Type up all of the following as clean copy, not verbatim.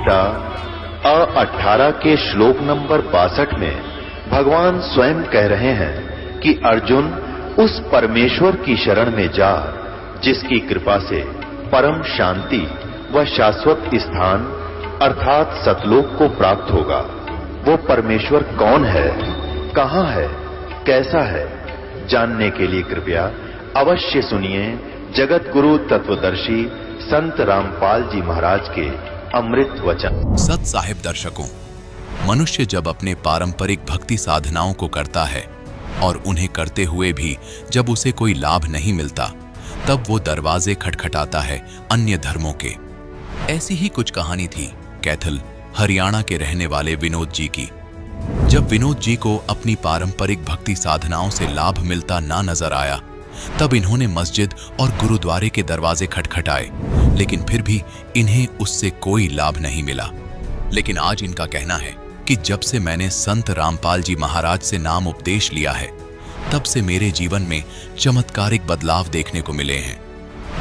गीता 18 के श्लोक नंबर 62 में भगवान स्वयं कह रहे हैं कि अर्जुन उस परमेश्वर की शरण में जा जिसकी कृपा से परम शांति व शाश्वत स्थान अर्थात सतलोक को प्राप्त होगा। वो परमेश्वर कौन है, कहां है, कैसा है, जानने के लिए कृपया अवश्य सुनिए जगत गुरु तत्वदर्शी संत रामपाल जी महाराज के अमृत वचन। सत साहिब दर्शकों, मनुष्य जब अपने पारंपरिक भक्ति साधनाओं को करता है और उन्हें करते हुए भी जब उसे कोई लाभ नहीं मिलता, तब वो दरवाजे खटखटाता है अन्य धर्मों के। ऐसी ही कुछ कहानी थी कैथल हरियाणा के रहने वाले विनोद जी की। जब विनोद जी को अपनी पारंपरिक भक्ति साधनाओं से लाभ मिलता ना नजर आया, तब इन्होंने मस्जिद और गुरुद्वारे के दरवाजे खटखटाए, लेकिन फिर भी इन्हें उससे कोई लाभ नहीं मिला। लेकिन आज इनका कहना है कि जब से मैंने संत रामपाल जी महाराज से नाम उपदेश लिया है, तब से मेरे जीवन में चमत्कारिक बदलाव देखने को मिले हैं।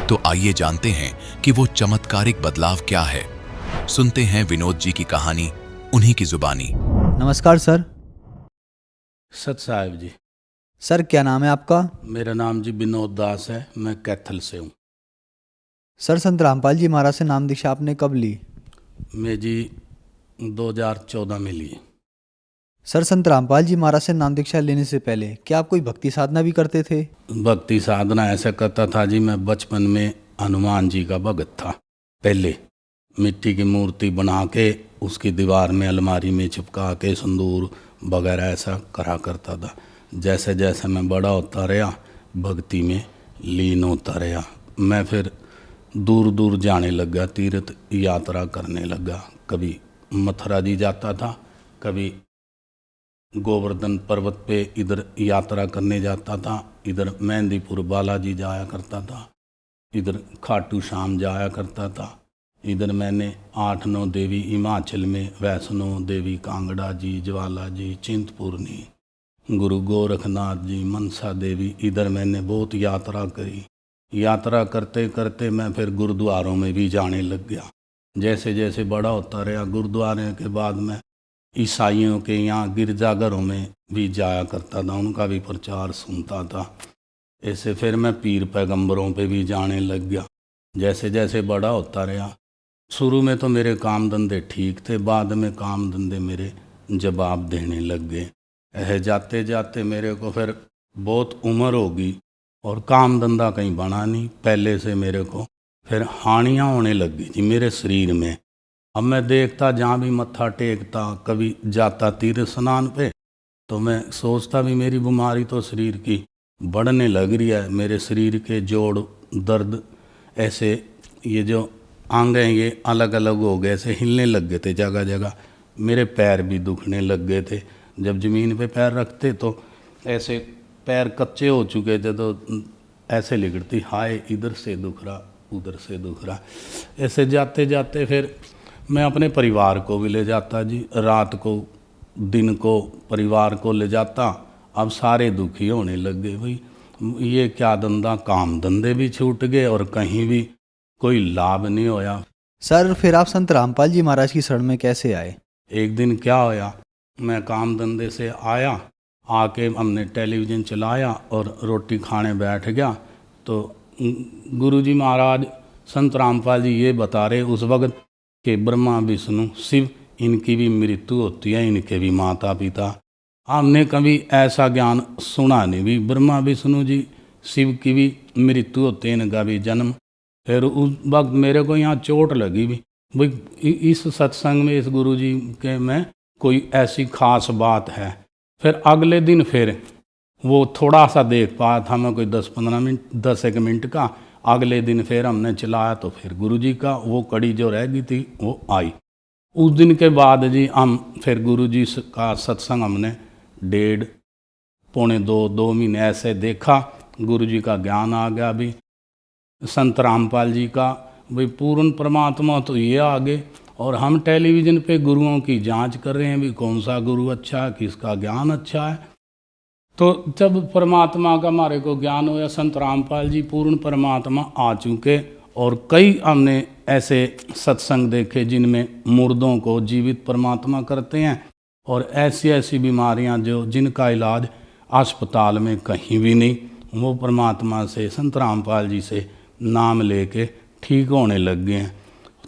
तो आइए जानते हैं कि वो चमत्कारिक बदलाव क्या है। सुनते हैं विनोद जी की कहानी उन्हीं की जुबानी। नमस्कार सर। सत साहिब जी। सर क्या नाम है आपका? मेरा नाम जी विनोद दास है, मैं कैथल से हूँ। सर संत रामपाल जी महाराज से नाम दीक्षा आपने कब ली? मैं जी 2014 में ली। सर संत रामपाल जी महाराज से नाम दीक्षा लेने से पहले क्या आप कोई भक्ति साधना भी करते थे? भक्ति साधना ऐसा करता था जी, मैं बचपन में हनुमान जी का भगत था। पहले मिट्टी की मूर्ति बना के उसकी दीवार में अलमारी में चिपका के संदूर वगैरह ऐसा करा करता था। जैसे जैसे मैं बड़ा होता रहा, भक्ति में लीन होता रहा, मैं फिर दूर दूर जाने लगा, तीर्थ यात्रा करने लगा। कभी मथुरा जी जाता था, कभी गोवर्धन पर्वत पे इधर यात्रा करने जाता था, इधर मेहंदीपुर बालाजी जाया करता था, इधर खाटू श्याम जाया करता था, इधर मैंने 8-9 देवी हिमाचल में वैष्णो देवी, कांगड़ा जी, ज्वाला जी, चिंतपूर्णी, गुरु गोरखनाथ जी, मनसा देवी, इधर मैंने बहुत यात्रा करी। यात्रा करते करते मैं फिर गुरुद्वारों में भी जाने लग गया। जैसे जैसे बड़ा होता रहा, गुरुद्वारे के बाद मैं ईसाइयों के यहाँ गिरजाघरों में भी जाया करता था, उनका भी प्रचार सुनता था। ऐसे फिर मैं पीर पैगंबरों पे भी जाने लग गया। जैसे जैसे बड़ा होता रहा, शुरू में तो मेरे काम धंधे ठीक थे, बाद में काम धंधे मेरे जवाब देने लग गए। जाते जाते मेरे को फिर बहुत उम्र होगी और काम धंधा कहीं बना नहीं। पहले से मेरे को फिर हानियाँ होने लग गई जी मेरे शरीर में। अब मैं देखता जहाँ भी मत्था टेकता, कभी जाता तीर्थ स्नान पे, तो मैं सोचता भी मेरी बीमारी तो शरीर की बढ़ने लग रही है। मेरे शरीर के जोड़ दर्द ऐसे, ये जो अंग हैं ये अलग अलग हो गए, ऐसे हिलने लग गए थे जगह जगह। मेरे पैर भी दुखने लग गए थे। जब ज़मीन पे पैर रखते तो ऐसे पैर कच्चे हो चुके थे, तो ऐसे लिखती हाय इधर से दुख रहा, उधर से दुख रहा। ऐसे जाते जाते फिर मैं अपने परिवार को भी ले जाता जी, रात को दिन को परिवार को ले जाता। अब सारे दुखी होने लग गए, भाई ये क्या धंधा, काम धंधे भी छूट गए और कहीं भी कोई लाभ नहीं होया। सर फिर आप संत रामपाल जी महाराज की शरण में कैसे आए? एक दिन क्या होया, मैं काम धंधे से आया, आके हमने टेलीविज़न चलाया और रोटी खाने बैठ गया, तो गुरुजी महाराज संत रामपाल जी ये बता रहे उस वक्त कि ब्रह्मा विष्णु शिव इनकी भी मृत्यु होती है, इनके भी माता पिता। हमने कभी ऐसा ज्ञान सुना नहीं भी, ब्रह्मा विष्णु जी शिव की भी मृत्यु होती है, इनका भी जन्म। फिर उस वक्त मेरे को यहाँ चोट लगी भी, भाई इस सत्संग में इस गुरु जी के में कोई ऐसी खास बात है। फिर अगले दिन फिर वो थोड़ा सा देख पाया था मैं, कोई 10-15 मिनट, 10-1 मिनट का। अगले दिन फिर हमने चलाया तो फिर गुरुजी का वो कड़ी जो रह गई थी वो आई। उस दिन के बाद जी हम फिर गुरुजी का सत्संग हमने 1.5 पौने 2 महीने ऐसे देखा। गुरुजी का ज्ञान आ गया भी, संत रामपाल जी का भाई पूर्ण परमात्मा तो ये आ गए, और हम टेलीविज़न पे गुरुओं की जांच कर रहे हैं भी कौन सा गुरु अच्छा है, किसका ज्ञान अच्छा है। तो जब परमात्मा का हमारे को ज्ञान होया, संत रामपाल जी पूर्ण परमात्मा आ चुके और कई हमने ऐसे सत्संग देखे जिनमें मुर्दों को जीवित परमात्मा करते हैं, और ऐसी ऐसी बीमारियां जो जिनका इलाज अस्पताल में कहीं भी नहीं, वो परमात्मा से, संत रामपाल जी से नाम लेके ठीक होने लग गए हैं।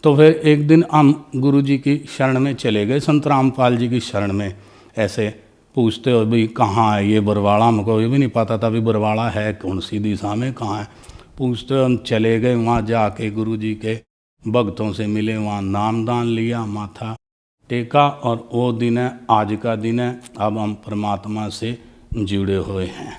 तो फिर एक दिन हम गुरु जी की शरण में चले गए, संत रामपाल जी की शरण में। ऐसे पूछते हो भाई कहाँ है ये बरवाड़ा, हमको ये भी नहीं पता था भी बरवाड़ा है कौन सी दिशा में, कहाँ है। पूछते हम चले गए, वहाँ जाके गुरु जी के भक्तों से मिले, वहाँ नामदान लिया, माथा टेका, और वो दिन है, आज का दिन है। अब हम परमात्मा से जुड़े हुए हैं।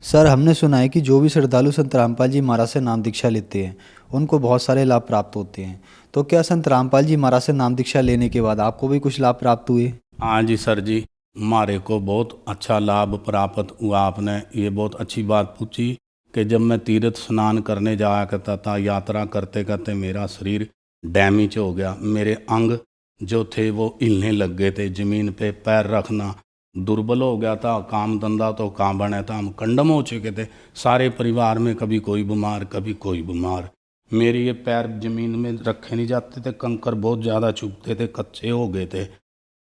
सर, हमने सुना है कि जो भी श्रद्धालु संत रामपाल जी महाराज से नाम दीक्षा लेते हैं उनको बहुत सारे लाभ प्राप्त होते हैं। तो क्या संत रामपाल जी महाराज से नाम दीक्षा लेने के बाद आपको भी कुछ लाभ प्राप्त हुए? हाँ जी सर जी, हमारे को बहुत अच्छा लाभ प्राप्त हुआ। आपने ये बहुत अच्छी बात पूछी कि जब मैं तीर्थ स्नान करने जाया करता था, यात्रा करते करते मेरा शरीर डैमेज हो गया। मेरे अंग जो थे वो हिलने लग गए थे, ज़मीन पे पैर रखना दुर्बल हो गया था, काम धंधा तो कहाँ बने था, हम कंडम हो चुके थे सारे परिवार में, कभी कोई बीमार कभी कोई बीमार। मेरे ये पैर ज़मीन में रखे नहीं जाते थे, कंकर बहुत ज़्यादा चुभते थे, कच्चे हो गए थे।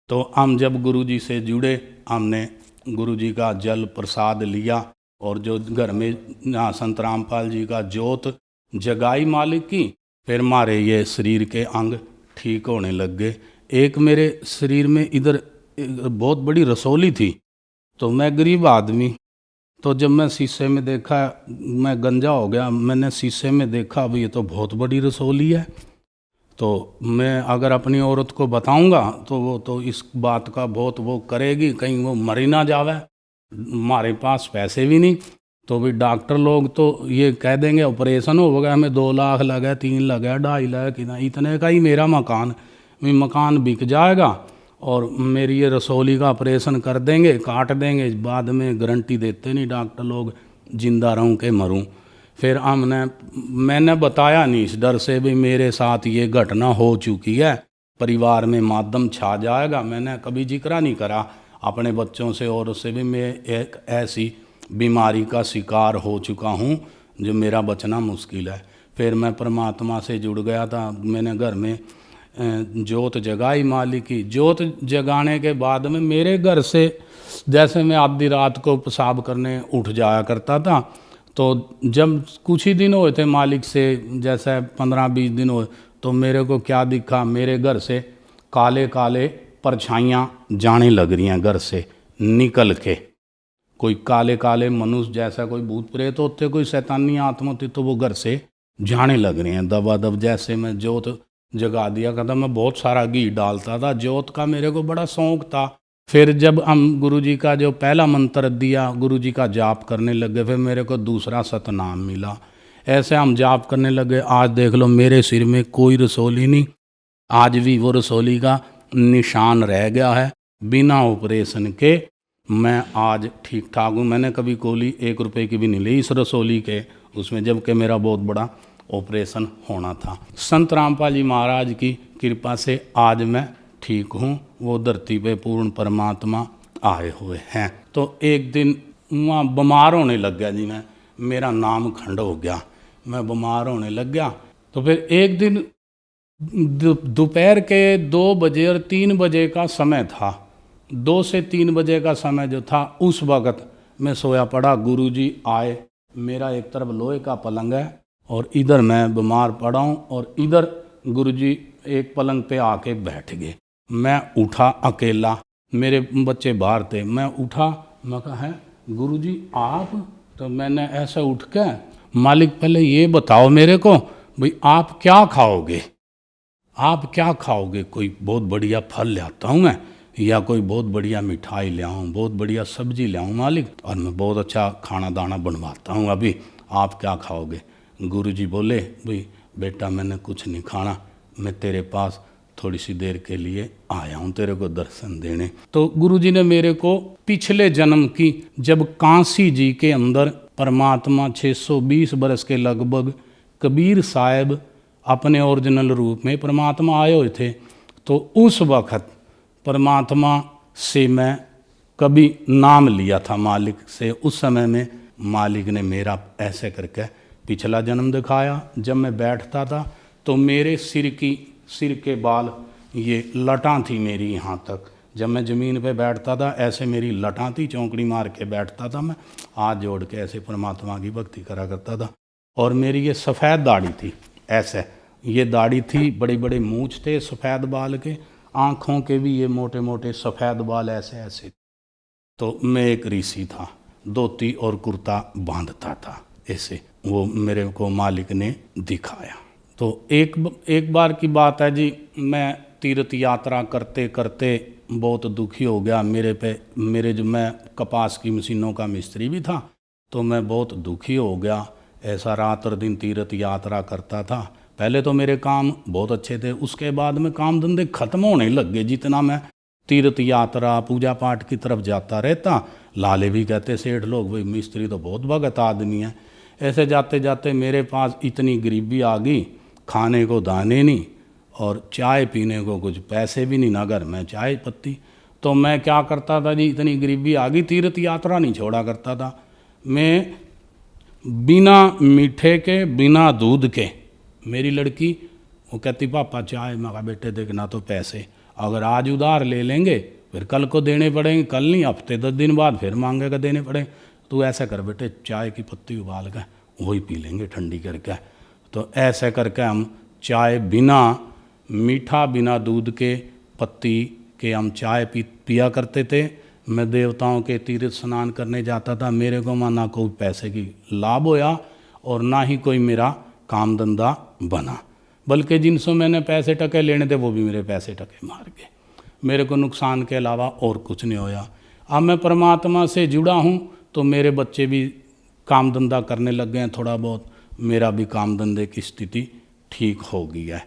तो हम जब गुरु जी से जुड़े, हमने गुरु जी का जल प्रसाद लिया, और जो घर में यहाँ संत रामपाल जी का जोत जगाई मालिक की, फिर हमारे ये शरीर के अंग ठीक होने लग गए। एक मेरे शरीर में इधर बहुत बड़ी रसौली थी, तो मैं गरीब आदमी, तो जब मैं शीशे में देखा, मैं गंजा हो गया, मैंने शीशे में देखा भाई ये तो बहुत बड़ी रसौली है। तो मैं अगर अपनी औरत को बताऊंगा तो वो तो इस बात का बहुत वो करेगी, कहीं वो मर ही ना जावे, हमारे पास पैसे भी नहीं। तो भी डॉक्टर लोग तो ये कह देंगे ऑपरेशन हो गया, हमें 2 लाख लगा, 3 लगा, 2.5 लाख, इतने का ही मेरा मकान बिक जाएगा, और मेरी ये रसौली का ऑपरेशन कर देंगे, काट देंगे, बाद में गारंटी देते नहीं डॉक्टर लोग, जिंदा रहूं के मरूं। फिर मैंने बताया नहीं इस डर से भी मेरे साथ ये घटना हो चुकी है, परिवार में मातम छा जाएगा। मैंने कभी जिक्र नहीं करा अपने बच्चों से और उससे भी मैं एक ऐसी बीमारी का शिकार हो चुका हूँ जो मेरा बचना मुश्किल है। फिर मैं परमात्मा से जुड़ गया था, मैंने घर में जोत जगाई मालिक की। जोत जगाने के बाद में मेरे घर से जैसे मैं आधी रात को पेशाब करने उठ जाया करता था, तो जब कुछ ही दिन हुए थे मालिक से, जैसे 15-20 दिन हुए, तो मेरे को क्या दिखा, मेरे घर से काले काले परछाइयाँ जाने लग रही हैं घर से निकल के। कोई काले काले मनुष्य जैसा कोई भूत प्रेत होते, कोई शैतानी आत्मा होती, तो वो घर से जाने लग रही हैं दबादब। जैसे मैं जोत जगा दिया करता, मैं बहुत सारा घी डालता था, जोत का मेरे को बड़ा शौक था। फिर जब हम गुरु जी का जो पहला मंत्र दिया, गुरु जी का जाप करने लगे, फिर मेरे को दूसरा सतनाम मिला। ऐसे हम जाप करने लगे। आज देख लो मेरे सिर में कोई रसौली नहीं, आज भी वो रसौली का निशान रह गया है। बिना ऑपरेशन के मैं आज ठीक ठाक हूँ। मैंने कभी कोली 1 रुपए की भी नहीं ली इस रसौली के उसमें, जबकि मेरा बहुत बड़ा ऑपरेशन होना था। संत रामपाल जी महाराज की कृपा से आज मैं ठीक हूँ। वो धरती पे पूर्ण परमात्मा आए हुए हैं। तो एक दिन वहाँ बीमार होने लग गया जी, मेरा नाम खंड हो गया, मैं बीमार होने लग गया। तो फिर एक दिन दोपहर के 2 बजे और 3 बजे का समय था, 2 से 3 बजे का समय जो था, उस वक़्त मैं सोया पड़ा। गुरुजी आए, मेरा एक तरफ लोहे का पलंग है और इधर मैं बीमार पड़ा हूँ, और इधर गुरुजी एक पलंग पे आके बैठ गए। मैं उठा अकेला, मेरे बच्चे बाहर थे। मैं उठा, मैं कहा है गुरुजी आप? तो मैंने ऐसा उठ के, मालिक पहले ये बताओ मेरे को भाई आप क्या खाओगे, आप क्या खाओगे? कोई बहुत बढ़िया फल ले आता हूँ मैं, या कोई बहुत बढ़िया मिठाई ले आऊँ, बहुत बढ़िया सब्जी ले आऊँ मालिक, और मैं बहुत अच्छा खाना दाना बनवाता हूँ, अभी आप क्या खाओगे? गुरुजी बोले भाई बेटा मैंने कुछ नहीं खाना, मैं तेरे पास थोड़ी सी देर के लिए आया हूँ तेरे को दर्शन देने। तो गुरुजी ने मेरे को पिछले जन्म की, जब काशी जी के अंदर परमात्मा 620 बरस के लगभग कबीर साहब अपने ओरिजिनल रूप में परमात्मा आए हुए थे, तो उस वक़्त परमात्मा से मैं कभी नाम लिया था मालिक से। उस समय में मालिक ने मेरा ऐसे करके पिछला जन्म दिखाया। जब मैं बैठता था तो मेरे सिर के बाल, ये लटां थी मेरी यहाँ तक। जब मैं ज़मीन पे बैठता था ऐसे मेरी लटां थी, चौंकड़ी मार के बैठता था मैं, हाथ जोड़ के ऐसे परमात्मा की भक्ति करा करता था। और मेरी ये सफ़ेद दाढ़ी थी, ऐसे ये दाढ़ी थी, बड़े बड़े मूँछ थे सफ़ेद बाल के, आँखों के भी ये मोटे मोटे सफ़ेद बाल ऐसे ऐसे। तो मैं एक ऋषि था, धोती और कुर्ता बांधता था ऐसे, वो मेरे को मालिक ने दिखाया। तो एक बार की बात है जी, मैं तीर्थ यात्रा करते करते बहुत दुखी हो गया। मेरे जो मैं कपास की मशीनों का मिस्त्री भी था, तो मैं बहुत दुखी हो गया। ऐसा रात और दिन तीर्थ यात्रा करता था। पहले तो मेरे काम बहुत अच्छे थे, उसके बाद में काम धंधे खत्म होने लग गए। जितना मैं तीर्थ यात्रा पूजा पाठ की तरफ जाता रहता, लाले भी कहते सेठ लोग, भाई मिस्त्री तो बहुत भगत आदमी है। ऐसे जाते जाते मेरे पास इतनी गरीबी आ गई, खाने को दाने नहीं और चाय पीने को कुछ पैसे भी नहीं, ना घर में चाय पत्ती। तो मैं क्या करता था जी, इतनी गरीबी आ गई, तीर्थ यात्रा नहीं छोड़ा करता था मैं। बिना मीठे के, बिना दूध के, मेरी लड़की वो कहती पापा चाय। मैं कहा बेटे देख, ना तो पैसे अगर आज उधार ले लेंगे फिर कल को देने पड़ेंगे, कल नहीं हफ्ते 10 दिन बाद फिर मांगेगा देने पड़े। तो ऐसा कर बेटे, चाय की पत्ती उबाल कर वही पी लेंगे ठंडी करके। तो ऐसे करके हम चाय बिना मीठा, बिना दूध के, पत्ती के हम चाय पिया करते थे। मैं देवताओं के तीर्थ स्नान करने जाता था। मेरे को ना कोई पैसे की लाभ होया और ना ही कोई मेरा काम धंधा बना, बल्कि जिनसे मैंने पैसे टके लेने थे वो भी मेरे पैसे टके मार गए। मेरे को नुकसान के अलावा और कुछ नहीं होया। अब मैं परमात्मा से जुड़ा हूँ तो मेरे बच्चे भी काम धंधा करने लग गए हैं थोड़ा बहुत, मेरा भी काम धंधे की स्थिति ठीक हो गई है।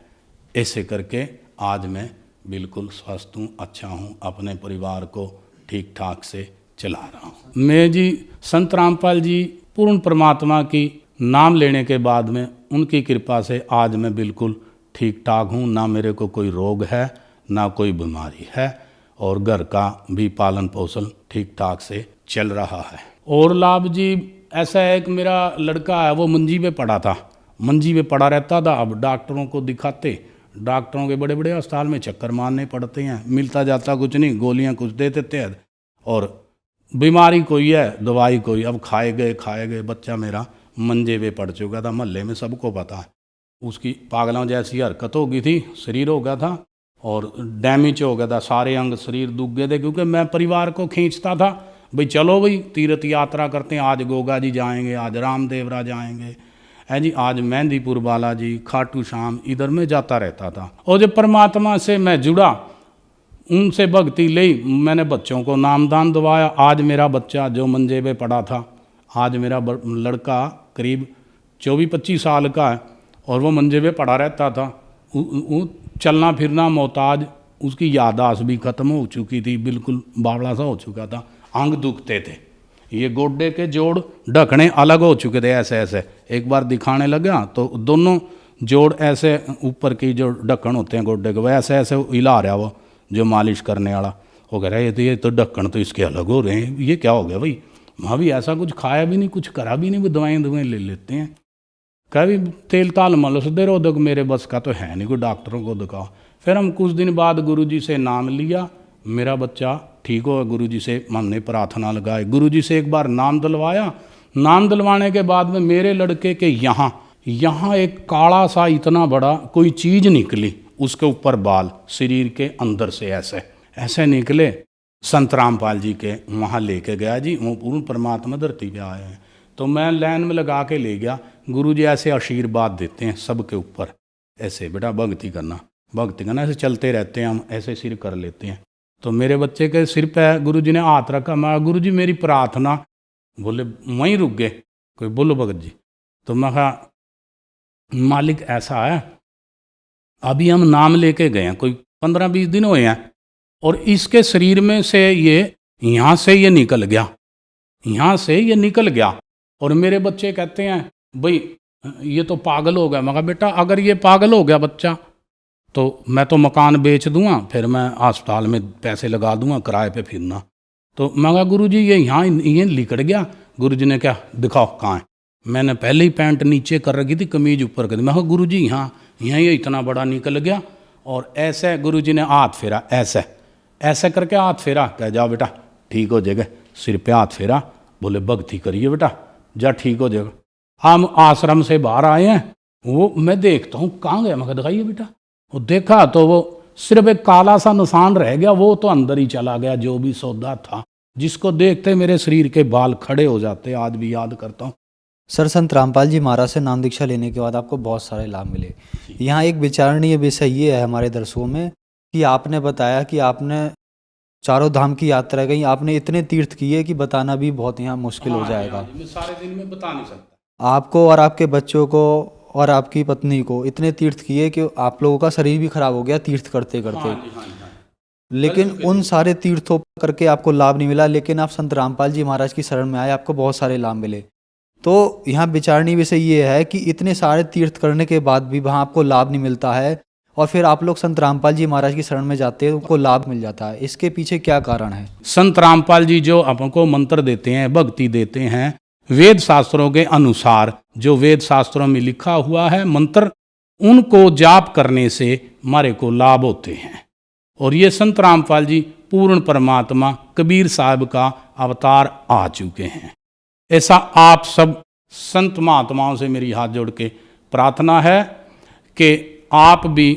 ऐसे करके आज मैं बिल्कुल स्वस्थ हूँ, अच्छा हूँ, अपने परिवार को ठीक ठाक से चला रहा हूँ। मैं जी संत रामपाल जी पूर्ण परमात्मा की नाम लेने के बाद में उनकी कृपा से आज मैं बिल्कुल ठीक ठाक हूँ। ना मेरे को कोई रोग है, ना कोई बीमारी है, और घर का भी पालन पोषण ठीक ठाक से चल रहा है। और लाभ जी ऐसा है कि मेरा लड़का है वो मंजी पे पड़ा था, मंजी पे पड़ा रहता था। अब डॉक्टरों को दिखाते, डॉक्टरों के बड़े बड़े अस्पताल में चक्कर मारने पड़ते हैं, मिलता जाता कुछ नहीं, गोलियां कुछ दे देते हैं और बीमारी कोई है दवाई कोई। अब खाए गए बच्चा मेरा मंजे पे पड़ चुका था, मोहल्ले में सबको पता है। उसकी पागलों जैसी हरकत हो गई थी, शरीर हो गया था और डैमेज हो गया था, सारे अंग शरीर दुख गए थे। क्योंकि मैं परिवार को खींचता था, भाई चलो भाई तीर्थ यात्रा करते हैं, आज गोगा जी जाएंगे, आज रामदेवरा जाएंगे, है जी, आज मेहंदीपुर बालाजी, खाटू श्याम, इधर में जाता रहता था। और जब परमात्मा से मैं जुड़ा, उनसे भक्ति ली, मैंने बच्चों को नामदान दवाया। आज मेरा बच्चा जो मंजे पे पड़ा था, आज मेरा लड़का करीब 24-25 साल का है और वो मंजे पे पड़ा रहता था। चलना फिरना मोहताज, उसकी याददाश्त भी ख़त्म हो चुकी थी, बिल्कुल बावड़ा सा हो चुका था, अंग दुखते थे, ये गोड्डे के जोड़ ढकने अलग हो चुके थे ऐसे ऐसे। एक बार दिखाने लगा तो दोनों जोड़ ऐसे ऊपर की जो ढक्कन होते हैं गोड्डे के, वह ऐसे ऐसे हिला रहा वो जो मालिश करने वाला। वो कह रहा है ये तो ढक्कन तो इसके अलग हो रहे हैं, ये क्या हो गया भाई। वहाँ भी ऐसा कुछ खाया भी नहीं, कुछ करा भी नहीं, वो दवाएँ ले लेते हैं। कभी तेल ताल मलस दे रहो, दो मेरे बस का तो है नहीं, कोई डॉक्टरों को दिखाओ। फिर हम कुछ दिन बाद गुरुजी से नाम लिया, मेरा बच्चा ठीक हो। गुरुजी से हमने प्रार्थना लगाई, गुरुजी से एक बार नाम दिलवाया। नाम दिलवाने के बाद में मेरे लड़के के यहाँ एक काला सा इतना बड़ा कोई चीज़ निकली, उसके ऊपर बाल शरीर के अंदर से ऐसे ऐसे निकले। संत रामपाल जी के वहाँ लेके गया जी, वो पूर्ण परमात्मा धरती पे आए हैं। तो मैं लाइन में लगा के ले गया। गुरुजी ऐसे आशीर्वाद देते हैं सबके ऊपर, ऐसे बेटा भक्ति करना, ऐसे चलते रहते हैं हम, ऐसे सिर कर लेते हैं। तो मेरे बच्चे के सिर पे गुरुजी ने हाथ रखा। मैं गुरुजी मेरी प्रार्थना, बोले वहीं रुक गए, कोई बोलो भगत जी। तो मैं कहा मालिक ऐसा है, अभी हम नाम लेके गए हैं, कोई 15-20 दिन हुए हैं और इसके शरीर में से ये यहाँ से ये निकल गया, यहाँ से ये निकल गया। और मेरे बच्चे कहते हैं भाई ये तो पागल हो गया। मैं कहा बेटा अगर ये पागल हो गया बच्चा तो मैं तो मकान बेच दूंगा, फिर मैं अस्पताल में पैसे लगा दूंगा, किराए पे फिरना। तो मैं कहा गुरुजी ये यहाँ ये लिकड़ गया। गुरुजी ने क्या दिखाओ कहाँ है। मैंने पहले ही पैंट नीचे कर रखी थी, कमीज ऊपर कर दी। मैं कहा गुरुजी यहाँ ये इतना बड़ा निकल गया। और ऐसे गुरुजी ने हाथ फेरा, ऐसे ऐसे करके हाथ फेरा, कह जाओ बेटा ठीक हो जाएगा। सिर पे हाथ फेरा, बोले भक्ति करिए बेटा, जा ठीक हो जाएगा। हम आश्रम से बाहर आए हैं, वो मैं देखता हूँ कहाँ गया, मैं कहा दिखाइए बेटा। वो देखा तो वो सिर्फ एक काला सा निशान रह गया, वो तो अंदर ही चला गया जो भी सौदा था, जिसको देखते मेरे शरीर के बाल खड़े हो जाते, आज भी याद करता हूँ। सर, संत रामपाल जी महाराज से नाम दीक्षा लेने के बाद आपको बहुत सारे लाभ मिले। यहाँ एक विचारणीय विषय ये है हमारे दर्शकों में कि आपने बताया कि आपने चारों धाम की यात्रा गई, आपने इतने तीर्थ किए कि बताना भी बहुत यहाँ मुश्किल हो जाएगा। मैं सारे दिन में बता नहीं सकता। आपको और आपके बच्चों को और आपकी पत्नी को इतने तीर्थ किए कि आप लोगों का शरीर भी खराब हो गया तीर्थ करते करते। लेकिन उन सारे तीर्थों करके आपको लाभ नहीं मिला, लेकिन आप संत रामपाल जी महाराज की शरण में आए, आपको बहुत सारे लाभ मिले। तो यहाँ विचारणीय विषय ये है कि इतने सारे तीर्थ करने के बाद भी वहाँ आपको लाभ नहीं मिलता है, और फिर आप लोग संत रामपाल जी महाराज की शरण में जाते हैं, उनको लाभ मिल जाता है। इसके पीछे क्या कारण है? संत रामपाल जी जो आपको मंत्र देते हैं, भक्ति देते हैं, वेद शास्त्रों के अनुसार जो वेद शास्त्रों में लिखा हुआ है मंत्र, उनको जाप करने से हमारे को लाभ होते हैं। और ये संत रामपाल जी पूर्ण परमात्मा कबीर साहब का अवतार आ चुके हैं। ऐसा आप सब संत महात्माओं से मेरी हाथ जोड़ के प्रार्थना है कि आप भी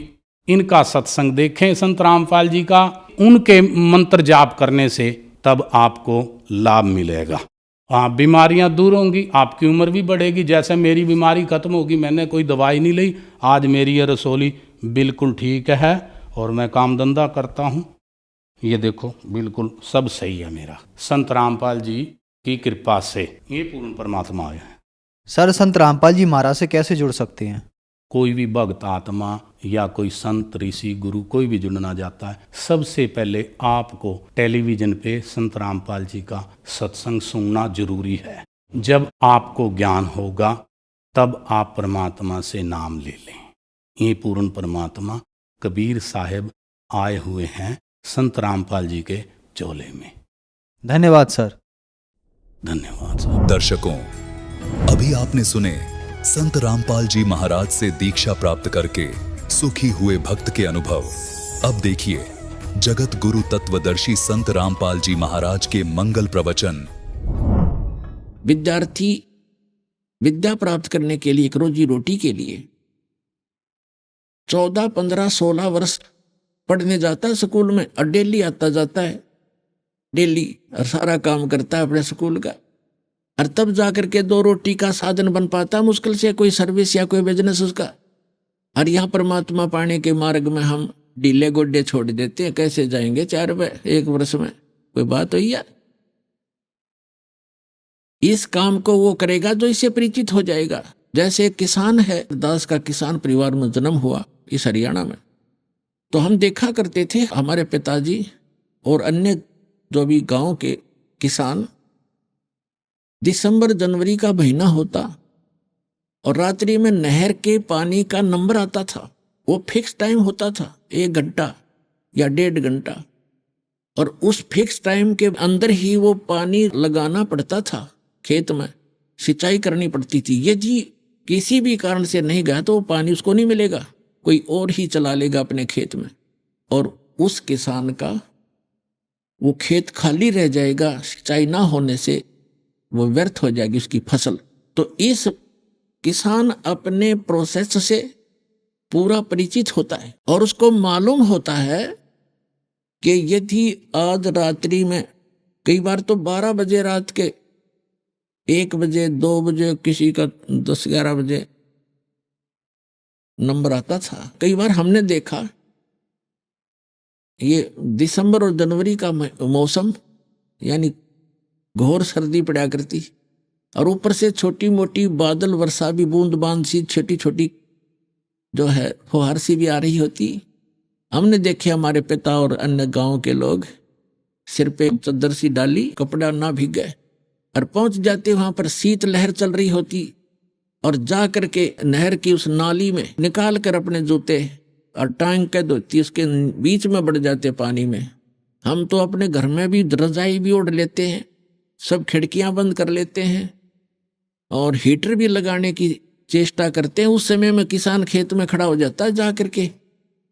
इनका सत्संग देखें, संत रामपाल जी का, उनके मंत्र जाप करने से तब आपको लाभ मिलेगा। हाँ, बीमारियां दूर होंगी, आपकी उम्र भी बढ़ेगी। जैसे मेरी बीमारी खत्म होगी, मैंने कोई दवाई नहीं ली, आज मेरी ये रसोली बिल्कुल ठीक है और मैं काम धंधा करता हूँ। ये देखो बिल्कुल सब सही है मेरा, संत रामपाल जी की कृपा से ये पूर्ण परमात्मा आया है। सर, संत रामपाल जी महाराज से कैसे जुड़ सकते हैं? कोई भी भक्त आत्मा या कोई संत ऋषि गुरु कोई भी जुड़ना चाहता है, सबसे पहले आपको टेलीविजन पे संत रामपाल जी का सत्संग सुनना जरूरी है। जब आपको ज्ञान होगा तब आप परमात्मा से नाम ले लें। ये पूर्ण परमात्मा कबीर साहब आए हुए हैं संत रामपाल जी के चोले में। धन्यवाद सर। धन्यवाद सर। दर्शकों, अभी आपने सुने संत रामपाल जी महाराज से दीक्षा प्राप्त करके सुखी हुए भक्त के अनुभव। अब देखिए जगत गुरु तत्वदर्शी संत रामपाल जी महाराज के मंगल प्रवचन। विद्यार्थी विद्या प्राप्त करने के लिए, एक रोजी रोटी के लिए 14, 15, 16 वर्ष पढ़ने जाता है स्कूल में, और डेली आता जाता है, डेली और सारा काम करता है अपने स्कूल का, और तब जाकर के 2 रोटी का साधन बन पाता है मुश्किल से, कोई सर्विस या कोई बिजनेस उसका। और यहाँ परमात्मा पाने के मार्ग में हम ढीले गोड्डे छोड़ देते हैं। कैसे जाएंगे 4 रुपये 1 वर्ष में? कोई बात हुई है? इस काम को वो करेगा जो इससे परिचित हो जाएगा। जैसे एक किसान है, दास का किसान परिवार में जन्म हुआ इस हरियाणा में, तो हम देखा करते थे हमारे पिताजी और अन्य जो भी गांव के किसान, दिसंबर जनवरी का महीना होता और रात्रि में नहर के पानी का नंबर आता था, वो फिक्स टाइम होता था 1 घंटा या 1.5 घंटा, और उस फिक्स टाइम के अंदर ही वो पानी लगाना पड़ता था, खेत में सिंचाई करनी पड़ती थी। यदि किसी भी कारण से नहीं गया तो वो पानी उसको नहीं मिलेगा, कोई और ही चला लेगा अपने खेत में, और उस किसान का वो खेत खाली रह जाएगा, सिंचाई ना होने से वो व्यर्थ हो जाएगी उसकी फसल। तो इस किसान अपने प्रोसेस से पूरा परिचित होता है और उसको मालूम होता है कि यदि आज रात्रि में, कई बार तो 12 बजे रात के, 1 बजे 2 बजे, किसी का 10-11 बजे नंबर आता था। कई बार हमने देखा ये दिसंबर और जनवरी का मौसम, यानी घोर सर्दी पड़ा करती, और ऊपर से छोटी मोटी बादल वर्षा भी, बूंद बांद सी छोटी छोटी जो है फुहार सी भी आ रही होती। हमने देखे हमारे पिता और अन्य गांव के लोग सिर पे चद्दर सी डाली, कपड़ा ना भीग गए, और पहुंच जाते वहां पर शीत लहर चल रही होती, और जा करके नहर की उस नाली में निकाल कर अपने जूते और टांग के धोती उसके बीच में बढ़ जाते पानी में। हम तो अपने घर में भी रजाई भी ओढ़ लेते हैं, सब खिड़कियां बंद कर लेते हैं, और हीटर भी लगाने की चेष्टा करते हैं। उस समय में किसान खेत में खड़ा हो जाता है जा करके,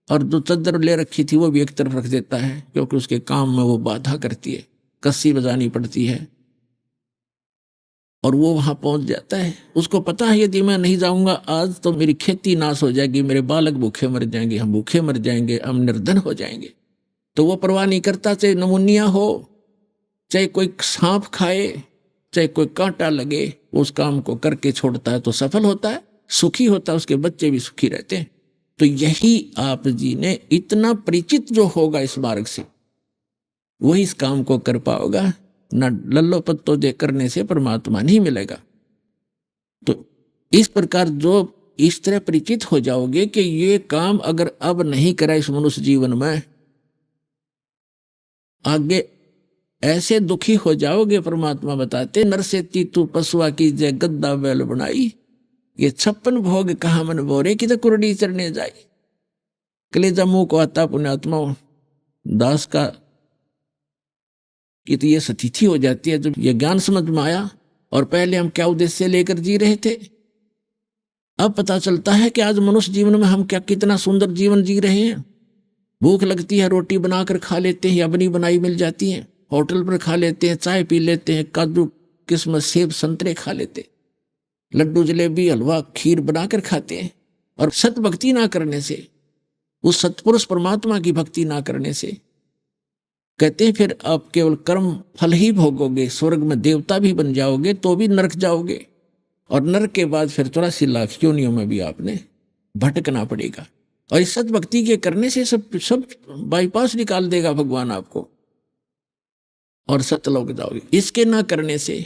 और जो चद्दर ले रखी थी वो भी एक तरफ रख देता है, क्योंकि उसके काम में वो बाधा करती है, कस्सी बजानी पड़ती है। और वो वहां पहुंच जाता है। उसको पता है यदि मैं नहीं जाऊंगा आज तो मेरी खेती नाश हो जाएगी, मेरे बालक भूखे मर जाएंगे, हम भूखे मर जाएंगे, हम निर्धन हो जाएंगे। तो वो परवाह नहीं करता, चाहे नमूनिया हो, चाहे कोई सांप खाए, चाहे कोई कांटा लगे, उस काम को करके छोड़ता है तो सफल होता है, सुखी होता है, उसके बच्चे भी सुखी रहते हैं। तो यही आप जी ने इतना परिचित जो होगा इस मार्ग से, वही इस काम को कर पाओगा। न लल्लो पत्तो दे करने से परमात्मा नहीं मिलेगा। तो इस प्रकार जो इस तरह परिचित हो जाओगे कि ये काम अगर अब नहीं करा इस मनुष्य जीवन में, आगे ऐसे दुखी हो जाओगे। परमात्मा बताते, नर से तू पशुआ की जय गद्दा बैल बनाई, ये 56 भोग कहा मन बोरे की तो कुरडी चढ़ने जाई। कलेजा मुंह को आता पुण्यात्मा दास का कि तो ये सतिथि हो जाती है जब ये ज्ञान समझ में आया। और पहले हम क्या उद्देश्य लेकर जी रहे थे, अब पता चलता है कि आज मनुष्य जीवन में हम क्या कितना सुंदर जीवन जी रहे हैं। भूख लगती है, रोटी बनाकर खा लेते हैं या बनी बनाई मिल जाती है, होटल पर खा लेते हैं, चाय पी लेते हैं, काजू किस्मत सेब संतरे खा लेते, लड्डू जलेबी हलवा खीर बनाकर खाते हैं। और सत भक्ति ना करने से, उस सतपुरुष परमात्मा की भक्ति ना करने से, कहते हैं फिर आप केवल कर्म फल ही भोगोगे। स्वर्ग में देवता भी बन जाओगे तो भी नरक जाओगे, और नरक के बाद फिर 84 लाख योनियों में भी आपने भटकना पड़ेगा। और इस सत भक्ति के करने से सब बाईपास निकाल देगा भगवान आपको, और सतलोक जाओगे। इसके ना करने से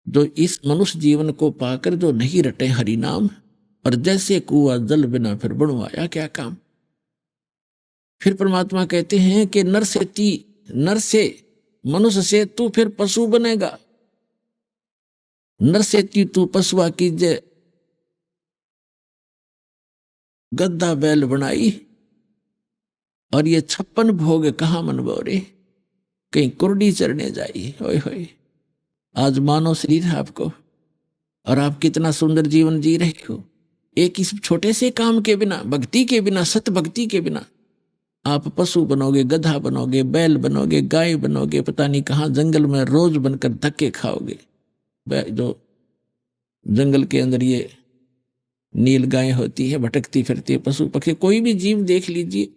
जो इस मनुष्य जीवन को पाकर जो नहीं रटे हरि नाम, और जैसे कुआ जल बिना फिर बनवाया क्या काम। फिर परमात्मा कहते हैं कि नर से मनुष्य से तू फिर पशु बनेगा, नर से तू पशुआ कीजे गद्दा बैल बनाई, और ये 56 भोग कहाँ मन बोरे, कहीं कुर्डी चढ़ने जाई। होय होय, आज मानव शरीर है आपको, और आप कितना सुंदर जीवन जी रहे हो। एक इस छोटे से काम के बिना, भक्ति के बिना, सत भक्ति के बिना आप पशु बनोगे, गधा बनोगे, बैल बनोगे, गाय बनोगे, पता नहीं कहाँ जंगल में रोज बनकर धक्के खाओगे। जो जंगल के अंदर ये नील गाय होती है, भटकती फिरती है, पशु पक्षी, कोई भी जीव देख लीजिए।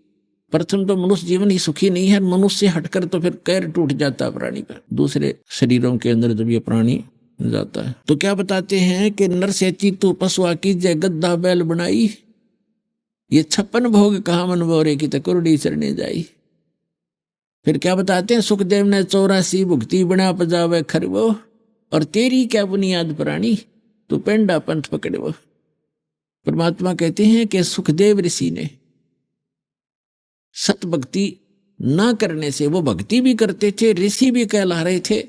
प्रथम तो मनुष्य जीवन ही सुखी नहीं है, मनुष्य से हटकर तो फिर कैर टूट जाता है प्राणी का, दूसरे शरीरों के अंदर जब ये प्राणी जाता है। तो क्या बताते हैं कि नर से तू पशुआ की जय गद्दा बैल बनाई, ये 56 भोग कहा मन बोरे की तो कुरडी चढ़ने जाई। फिर क्या बताते हैं, सुखदेव ने 84 भुक्ति बना पजावे खरवो, और तेरी क्या बुनियाद प्राणी, तू पेंडा पंथ पकड़ो। परमात्मा कहते हैं कि सुखदेव ऋषि ने सत भक्ति ना करने से, वो भक्ति भी करते थे, ऋषि भी कहला रहे थे,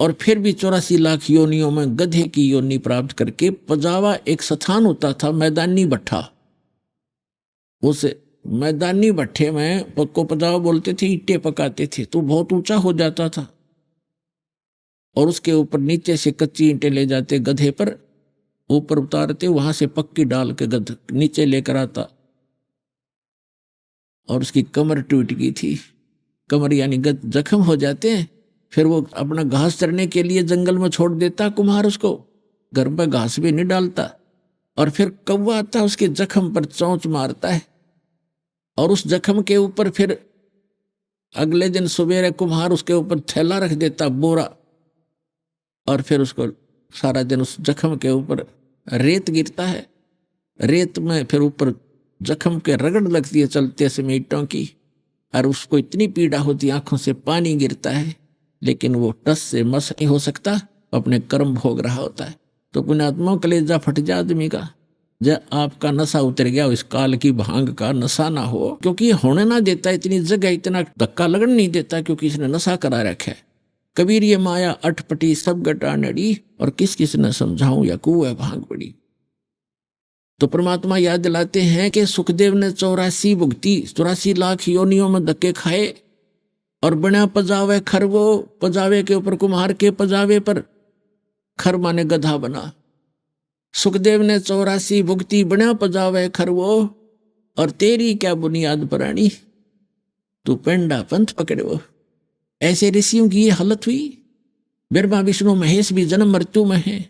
और फिर भी 84 लाख योनियों में गधे की योनि प्राप्त करके, पजावा एक स्थान होता था, मैदानी भट्ठा, उस मैदानी भट्ठे में पक्को पजावा बोलते थे, ईंटें पकाते थे, तो बहुत ऊंचा हो जाता था, और उसके ऊपर नीचे से कच्ची ईंटें ले जाते, गधे पर ऊपर उतारते, वहां से पक्की डाल के गध नीचे लेकर आता, और उसकी कमर टूट गई थी, कमर यानी गध जख्म हो जाते हैं। फिर वो अपना घास चरने के लिए जंगल में छोड़ देता कुम्हार, उसको घर पर घास भी नहीं डालता, और फिर कौवा आता उसके जख्म पर चोंच मारता है, और उस जख्म के ऊपर फिर अगले दिन सुबेरे कुम्हार उसके ऊपर थैला रख देता, बोरा, और फिर उसको सारा दिन उस जख्म के ऊपर रेत गिरता है, रेत में फिर ऊपर जख्म के रगड़ लगती है चलते समय ईंटों की, और उसको इतनी पीड़ा होती है, आंखों से पानी गिरता है, लेकिन वो टस से मस नहीं हो सकता, अपने कर्म भोग रहा होता है। तो पुण्यात्मा कलेजा फट जा आदमी का, जब आपका नशा उतर गया, इस काल की भांग का नशा ना हो, क्योंकि होने ना देता, इतनी जगह इतना धक्का लगन नहीं देता, क्योंकि इसने नशा करा रखा है। कबीर ये माया अटपटी सब गटा नड़ी, और किस किस ने समझाऊं या कुएं भांग पड़ी। तो परमात्मा याद दिलाते हैं कि सुखदेव ने 84 भुक्ति 84 लाख योनियों में धक्के खाए, और बना पजावे खरवो, पजावे के ऊपर कुम्हार के पजावे पर खर माने गधा बना। सुखदेव ने 84 भुगती बना पजावे खर वो, और तेरी क्या बुनियाद प्राणी, तू पेंडा पंथ पकड़े वो। ऐसे ऋषियों की ये हालत हुई। ब्रह्मा विष्णु महेश भी जन्म मृत्यु में है,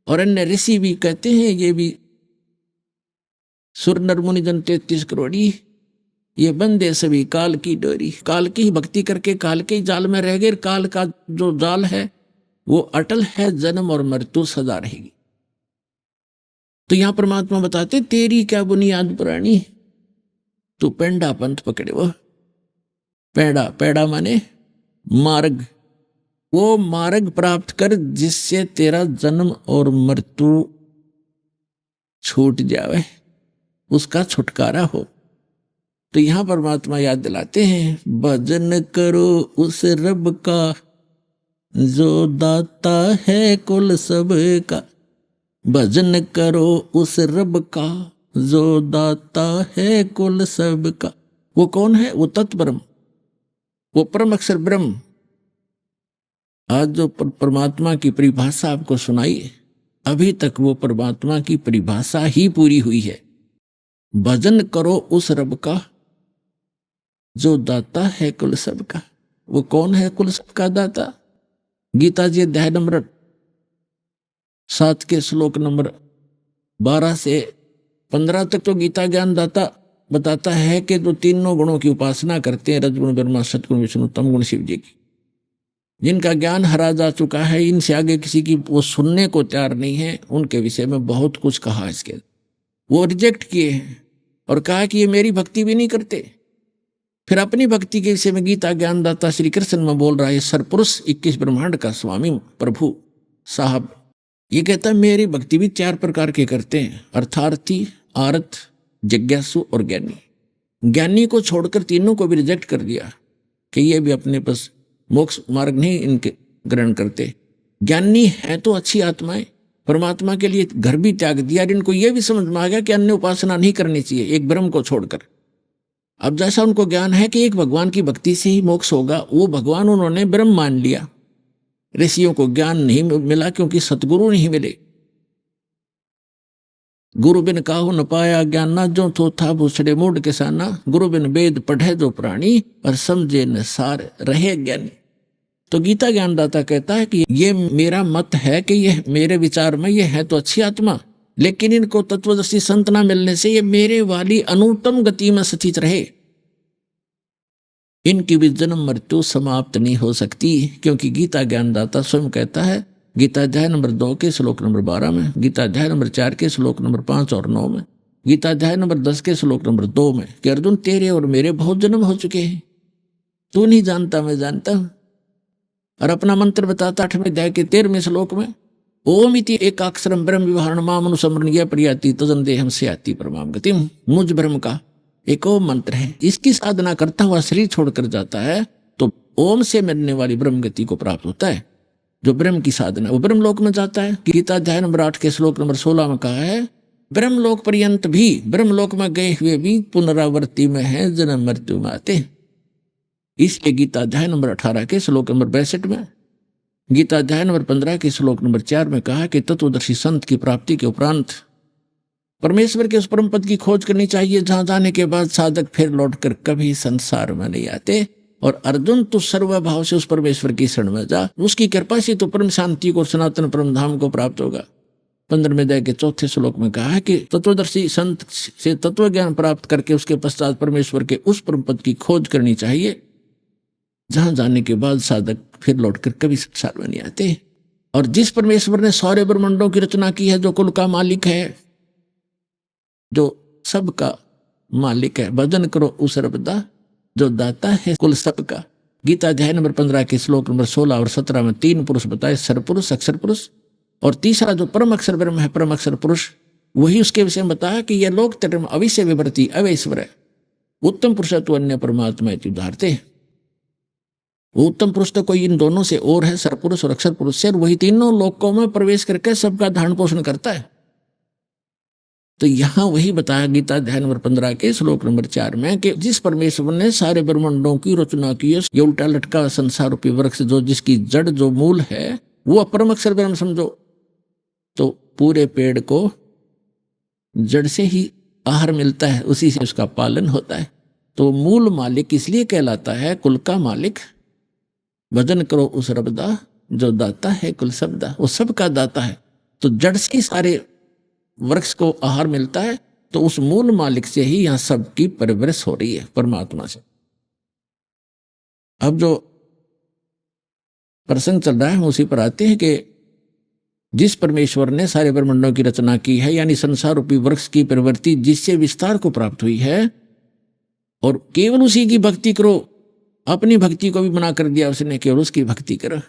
और अन्य ऋषि भी कहते हैं ये भी सुर नर मुनि जन 33 करोड़ी, ये बंदे सभी काल की डोरी। काल की ही भक्ति करके काल के ही जाल में रह गए। काल का जो जाल है वो अटल है, जन्म और मृत्यु सदा रहेगी। तो यहां परमात्मा बताते तेरी क्या बुनियाद पुरानी, तू पेंडा पंथ पकड़े वो। पेड़ा, पेड़ा माने मार्ग, वो मार्ग प्राप्त कर जिससे तेरा जन्म और मृत्यु छूट जावे, उसका छुटकारा हो। तो यहां परमात्मा याद दिलाते हैं भजन करो उस रब का जो दाता है कुल सब का। भजन करो उस रब का जो दाता है कुल सब का। वो कौन है? वो तत्ब्रह्म, वो परम अक्षर ब्रह्म। आज जो परमात्मा की परिभाषा आपको सुनाई, अभी तक वो परमात्मा की परिभाषा ही पूरी हुई है। भजन करो उस रब का जो दाता है कुल सब का। वो कौन है कुल सब का दाता? गीता जी अध्याय नंबर 7 के श्लोक नंबर 12 से 15 तक तो गीता ज्ञान दाता बताता है कि जो तीनों गुणों की उपासना करते हैं, रजगुण ब्रह्मा, सतगुण विष्णु, तम गुण शिव जी की, जिनका ज्ञान हरा जा चुका है, इनसे आगे किसी की वो सुनने को तैयार नहीं है। उनके विषय में बहुत कुछ कहा इसके, वो रिजेक्ट किए हैं और कहा कि ये मेरी भक्ति भी नहीं करते। फिर अपनी भक्ति के विषय में गीता ज्ञानदाता श्री कृष्ण में बोल रहा है सरपुरुष 21 ब्रह्मांड का स्वामी प्रभु साहब, ये कहता है मेरी भक्ति भी 4 प्रकार के करते हैं, अर्थार्थी, आर्थ, जिज्ञासु और ज्ञानी। ज्ञानी को छोड़कर तीनों को भी रिजेक्ट कर दिया कि ये भी अपने पास मोक्ष मार्ग नहीं इनके ग्रहण करते। ज्ञानी है तो अच्छी आत्माएं, परमात्मा के लिए घर भी त्याग दिया। इनको यह भी समझ में आ गया कि अन्य उपासना नहीं करनी चाहिए एक ब्रह्म को छोड़कर। अब जैसा उनको ज्ञान है कि एक भगवान की भक्ति से ही मोक्ष होगा, वो भगवान उन्होंने ब्रह्म मान लिया। ऋषियों को ज्ञान नहीं मिला क्योंकि सतगुरु नहीं मिले। गुरु बिन काहू न पाया ज्ञान ना, जो थो था भूसड़े मूड किसाना। गुरु बिन वेद पढ़े जो प्राणी, और समझे न सार रहे ज्ञानी। तो गीता ज्ञानदाता कहता है कि ये मेरा मत है कि ये मेरे विचार में ये है तो अच्छी आत्मा, लेकिन इनको तत्वदर्शी संत ना मिलने से ये मेरे वाली अनुत्तम गति में स्थित रहे। इनकी भी जन्म मृत्यु समाप्त नहीं हो सकती, क्योंकि गीता ज्ञानदाता स्वयं कहता है गीता अध्याय नंबर 2 के श्लोक नंबर 12 में, गीता अध्याय नंबर 4 के श्लोक नंबर 5 और 9 में, गीता अध्याय नंबर 10 के श्लोक नंबर 2 में कि अर्जुन तेरे और मेरे बहुत जन्म हो चुके हैं, तू नहीं जानता मैं जानता हूं। और अपना मंत्र बताता 8वें अध्याय के 13वें श्लोक में, ओम इति एकाक्षरम ब्रह्म विवहरण मामनुसमरण यह प्रियाति तजन देहम से आती परमाम गतिम। मुझ ब्रह्म का एक ओम मंत्र है, इसकी साधना करता हुआ शरीर छोड़कर जाता है तो ओम से मिलने वाली ब्रह्म गति को प्राप्त होता है। जो ब्रह्म की साधना वो ब्रह्म लोक में जाता है। गीता अध्याय नंबर 8 के श्लोक नंबर 16 में कहा है ब्रह्म लोक पर्यंत भी, ब्रह्म लोक में गए हुए भी पुनरावृत्ति में है, जन्म मृत्यु में आते हैं। इसलिए गीता अध्याय नंबर 18 के श्लोक नंबर 62 में, गीता अध्याय नंबर 15 के श्लोक नंबर 4 में कहा कि तत्वदर्शी संत की प्राप्ति के उपरांत परमेश्वर के उस परम पद की खोज करनी चाहिए जहां जाने के बाद साधक फिर लौटकर कभी संसार में नहीं आते। और अर्जुन तू सर्वभाव से उस परमेश्वर की शरण में जा, उसकी कृपा से तो परम शांति को, सनातन परम धाम को प्राप्त होगा। 15वें अध्याय के 4थे श्लोक में कहा है कि तत्वदर्शी संत से तत्व ज्ञान प्राप्त करके उसके पश्चात परमेश्वर के उस परम पद की खोज करनी चाहिए जहां जाने के बाद साधक फिर लौटकर कभी संसार में नहीं आते। और जिस परमेश्वर ने सारे ब्रह्मांडों की रचना की है, जो कुल का मालिक है, जो सबका मालिक है, भजन करो उस रबदा जो दाता है कुल सबका। गीता अध्याय नंबर 15 के श्लोक नंबर 16 और 17 में 3 पुरुष बताए, सरपुरुष, अक्षर पुरुष, और तीसरा जो परम अक्षर ब्रह्म है, परम अक्षर पुरुष, वही उसके विषय में बताया कि यह लोक तरम अविश्य विभर्ति अवैश्वर है, उत्तम पुरुष तो अन्य परमात्मा उदाहरते। उत्तम पुरुष तो कोई इन दोनों से और है, सरपुरुष और अक्षर पुरुष से, और वही तीनों लोकों में प्रवेश करके सबका धारण पोषण करता है। तो यहां वही बताया गीता अध्याय नंबर 15 के श्लोक नंबर 4 में कि जिस परमेश्वर ने सारे ब्रह्मांडों की रचना की है, ये उल्टा लटका संसार रूपी वृक्ष जो जिसकी जड़ जो मूल है वो परम अक्षर ब्रह्म समझो, तो पूरे पेड़ को जड़ से ही आहार मिलता है, उसी से उसका पालन होता है। तो मूल मालिक इसलिए कहलाता है कुल का मालिक। भजन करो उस रबदा जो दाता है कुल सबदा, वो सबका दाता है। तो जड़ से ही सारे वृक्ष को आहार मिलता है, तो उस मूल मालिक से ही यहां सबकी परवरिश हो रही है, परमात्मा से। अब जो प्रसंग चल रहा है हम उसी पर आते हैं कि जिस परमेश्वर ने सारे ब्रह्मांडों की रचना की है, यानी संसार रूपी वृक्ष की प्रवृत्ति जिससे विस्तार को प्राप्त हुई है, और केवल उसी की भक्ति करो, अपनी भक्ति को भी मना कर दिया उसने, केवल उसकी भक्ति करो।